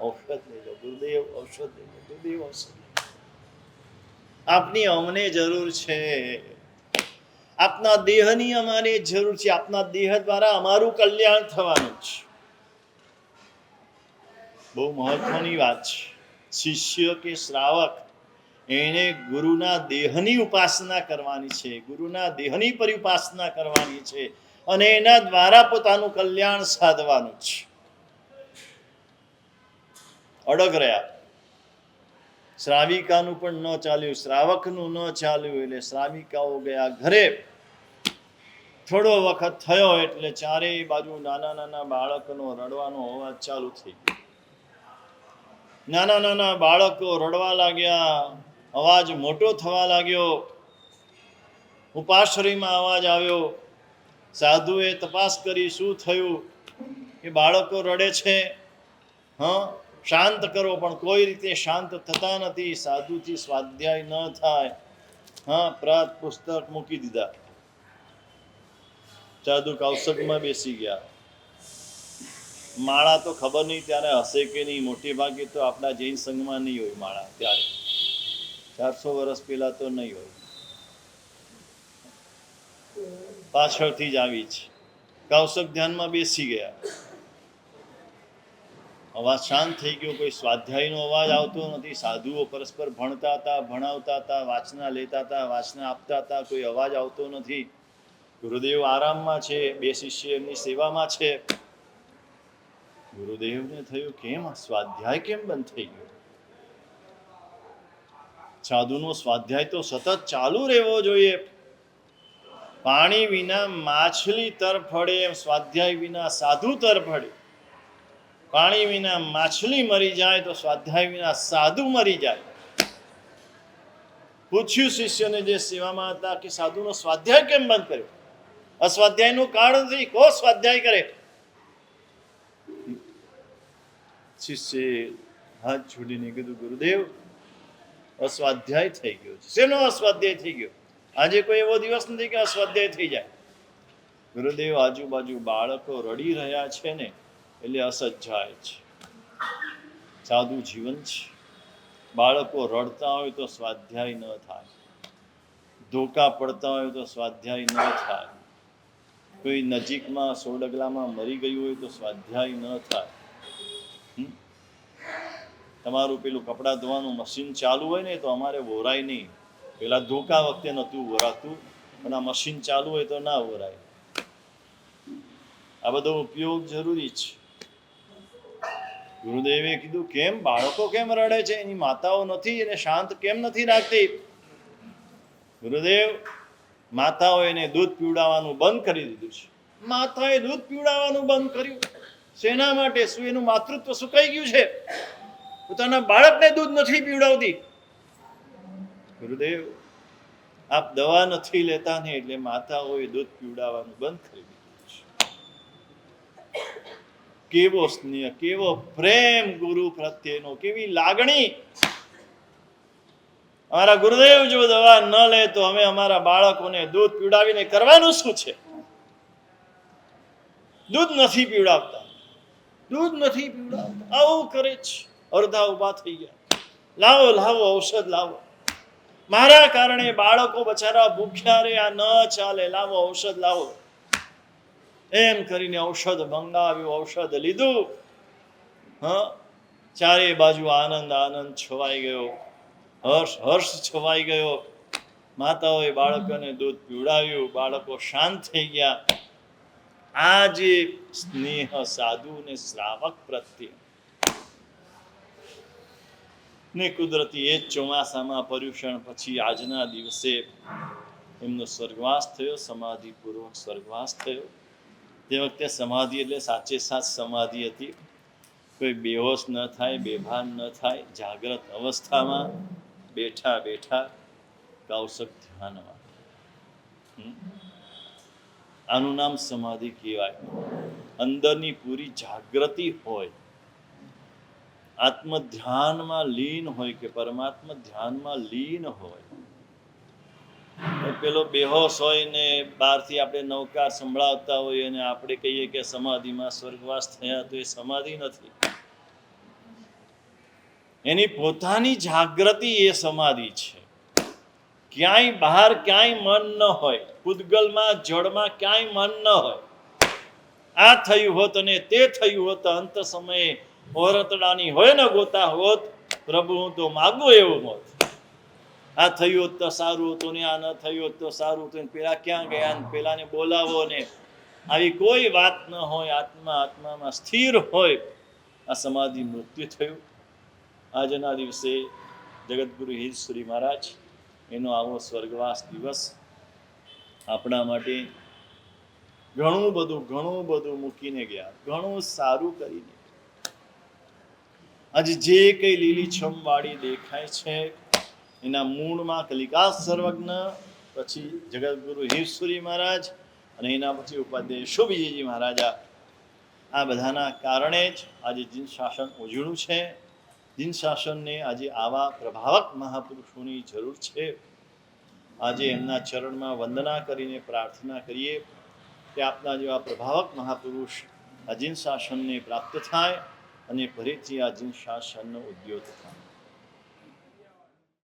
ઔષધ લઈ લો, ગુરુદેવ ઔષધ લઈ લો, ગુરુદેવ ઔષધ. આપની અમને જરૂર છે, આપના દેહની અમારે જરૂર છે. આપના દેહ દ્વારા અમારું કલ્યાણ થવાનું છે. બહુ મહત્વની વાત છે. શિષ્ય કે શ્રાવક એને ગુરુના દેહની ઉપાસના કરવાની છે, ગુરુના દેહની પરિઉપાસના કરવાની છે અને એના દ્વારા પોતાનું કલ્યાણ સાધવાનું છે. અડગ રહ્યા. શ્રાવિકાનું પણ ન ચાલ્યું, શ્રાવકનું ન ચાલ્યું એટલે શ્રાવિકાઓ ગયા ઘરે. થોડો વખત થયો એટલે ચારેય બાજુ નાના નાના બાળકનો રડવાનો અવાજ ચાલુ થઈ ગયો. નાના નાના બાળકો રડવા લાગ્યા. અવાજ મોટો થવા લાગ્યો. ઉપાશ્રયમાં અવાજ આવ્યો. સાધુએ તપાસ કરી શું થયું કે બાળકો રડે છે. શાંત કરો, પણ કોઈ રીતે શાંત થતા નથી. સાધુથી સ્વાધ્યાય ન થાય. પ્રાત પુસ્તક મૂકી દીધા. સાધુ કૌશકમાં બેસી ગયા. માળા તો ખબર નહીં ત્યારે હશે કે નહીં. મોટે ભાગે તો આપણા જૈન સંઘમાં નહીં હોય માળા. ત્યારે 400 વર્ષ પહેલા તો નહીં હોય. પાછળથી જ આવી છે. કૌશક ધ્યાનમાં બેસી ગયા. અવાજ શાંત થઈ ગયો. કોઈ સ્વાધ્યાયનો અવાજ આવતો નથી. સાધુઓ પરસ્પર ભણતા હતા, ભણાવતા હતા, વાંચના લેતા હતા, વાંચના આપતા હતા. કોઈ અવાજ આવતો નથી. ગુરુદેવ આરામમાં છે. બે શિષ્ય એમની સેવામાં છે. ગુરુદેવને થયું કેમ સ્વાધ્યાય કેમ બંધ થઈ ગયો? સાધુનો સ્વાધ્યાય તો સતત ચાલુ રહેવો જોઈએ. પાણી વિના માછલી તરફડે એમ સ્વાધ્યાય વિના સાધુ તરફડે. પાણી વિના માછલી મરી જાય તો સ્વાધ્યાય વિના સાધુ મરી જાય. પૂછ્યું શિષ્યને જે સેવામાં હતા કે સાધુનો સ્વાધ્યાય કેમ બંધ કર્યો? અસ્વાધ્યાયનું કારણ નથી, કો સ્વાધ્યાય કરે. શિષ્યે હાથ જોડીને કીધું ગુરુદેવ અસ્વાધ્યાય થઈ ગયો છે. શેનો અસ્વાધ્યાય થઈ ગયો? આજે કોઈ એવો દિવસ નથી કે અસ્વાધ્યાય થઈ જાય. ગુરુદેવ આજુબાજુ બાળકો રડી રહ્યા છે ને એટલે અસજ્જાય છે. સાધુ જીવન છે. બાળકો રડતા હોય તો સ્વાધ્યાય ન થાય. ધોકા પડતા હોય તો સ્વાધ્યાય ન થાય, કોઈ નજીકમાં 100 ડગલામાં મરી ગયું હોય તો સ્વાધ્યાય ન થાય. તમારું પેલું કપડાં ધોવાનું મશીન ચાલુ હોય ને તો અમારે વોરાય નહીં. પેલા ધોકા વખતે નહોતું વરાતું, પણ આ મશીન ચાલુ હોય તો ના વરાય. આ બધો ઉપયોગ જરૂરી છે. ગુરુદેવે કીધું કેમ બાળકો કેમ રડે છે, એની માતાઓ નથી એને શાંત કેમ નથી રાખતી? ગુરુદેવ, માતાઓ એને દૂધ પીવડાવવાનું બંધ કરી દીધું છે. માતાએ દૂધ પીવડાવવાનું બંધ કર્યું શેના માટે? શું એનું માતૃત્વ સુકાઈ ગયું છે? પોતાના બાળકને દૂધ નથી પીવડાવતી. ગુરુદેવ, આપ દવા નથી લેતા ને એટલે માતાઓએ દૂધ પીવડાવવાનું બંધ કરી દીધું છે. કેવો સ્નેહ, કેવો પ્રેમ ગુરુ પ્રત્યેનો, કેવી લાગણી! અમારા ગુરુદેવ જો દવા ન લે તો અમે અમારા બાળકોને દૂધ પીવડાવીને કરવાનું શું છે? દૂધ નથી પીવડાવતા, દૂધ નથી પીવડાવતા, આવું કરે છે. અડધા ઉભા થઈ ગયા, લાવો લાવો ઔષધ લાવો, મારા કારણે બાળકો બચારા ભૂખ્યા રે, આ ન ચાલે, લાવો ઔષધ લાવો. એમ કરીને ઔષધ મંગાવ્યું, ઔષધ લીધું. ચારે બાજુ આનંદ આનંદ છવાઈ ગયો, હર્ષ હર્ષ છવાઈ ગયો. માતાઓએ બાળકોને દૂધ પીવડાવ્યું, બાળકો શાંત થઈ ગયા. આ જે સ્નેહ સાધુ ને શ્રાવક પ્રત્યે ને કુદરતી એ જ ચોમાસામાં પર્યુષણ પછી આજના દિવસે એમનો સ્વર્ગવાસ થયો, સમાધિપૂર્વક સ્વર્ગવાસ થયો. તે વખતે સમાધિ એટલે સાચે સાચ સમાધિ હતી. કોઈ બેહોશ ન થાય, બેભાન ન થાય, જાગ્રત અવસ્થામાં બેઠા બેઠા કૌશક ધ્યાનમાં. આનું નામ સમાધિ કહેવાય. અંદરની પૂરી જાગૃતિ હોય, આત્મ ધ્યાનમાં લીન હોય કે પરમાત્મા ધ્યાનમાં લીન હોય. પેલો બેહોશ હોય ને બહારથી આપણે નવકાર સંભળાવતા હોઈએ અને આપણે કહીએ કે સમાધિમાં સ્વર્ગવાસ થયા, તો એ સમાધિ નથી. એની પોતાની જાગૃતિ એ સમાધિ છે. ક્યાંય બહાર ક્યાંય મન ન હોય, પૂતગલમાં જળમાં ક્યાંય મન ન હોય. આ થયું હોત અને તે થયું હોત, અંત સમયે ઓરતડાની હોય ને ગોતા હોત, પ્રભુ હું તો માગું એવું હોત. આ થયું હોત તો સારું હતું ને આ ન થયું હોત તો સારું હતું, પેલા ક્યાં ગયા ને પેલાને બોલાવો ને, આવી કોઈ વાત ન હોય. આત્મા આત્મામાં સ્થિર હોય. આ સમાધિ મૃત્યુ થયું. આજના દિવસે જગતગુરુ હિરસુરી મહારાજ એનો આવો સ્વર્ગવાસ દિવસ આપણા માટે ઘણું બધું મૂકીને ગયા, ઘણું સારું કરીને. આજે જે કઈ લીલીછમ વાળી દેખાય છે એના મૂળમાં કલિકા સર્વજ્ઞ, પછી જગતગુરુ હિરસુરી મહારાજ અને એના પછી ઉપાધ્યાય શોભીજીજી મહારાજા, આ બધાના કારણે જ આજે જીન શાસન ઉજળું છે. જીન શાસનને આજે આવા પ્રભાવક મહાપુરુષોની જરૂર છે. આજે એમના ચરણમાં વંદના કરીને પ્રાર્થના કરીએ કે આપના જેવા પ્રભાવક મહાપુરુષ આ જીન શાસનને પ્રાપ્ત થાય અને ફરીથી આ જીન શાસનનો ઉદ્યોગ થાય.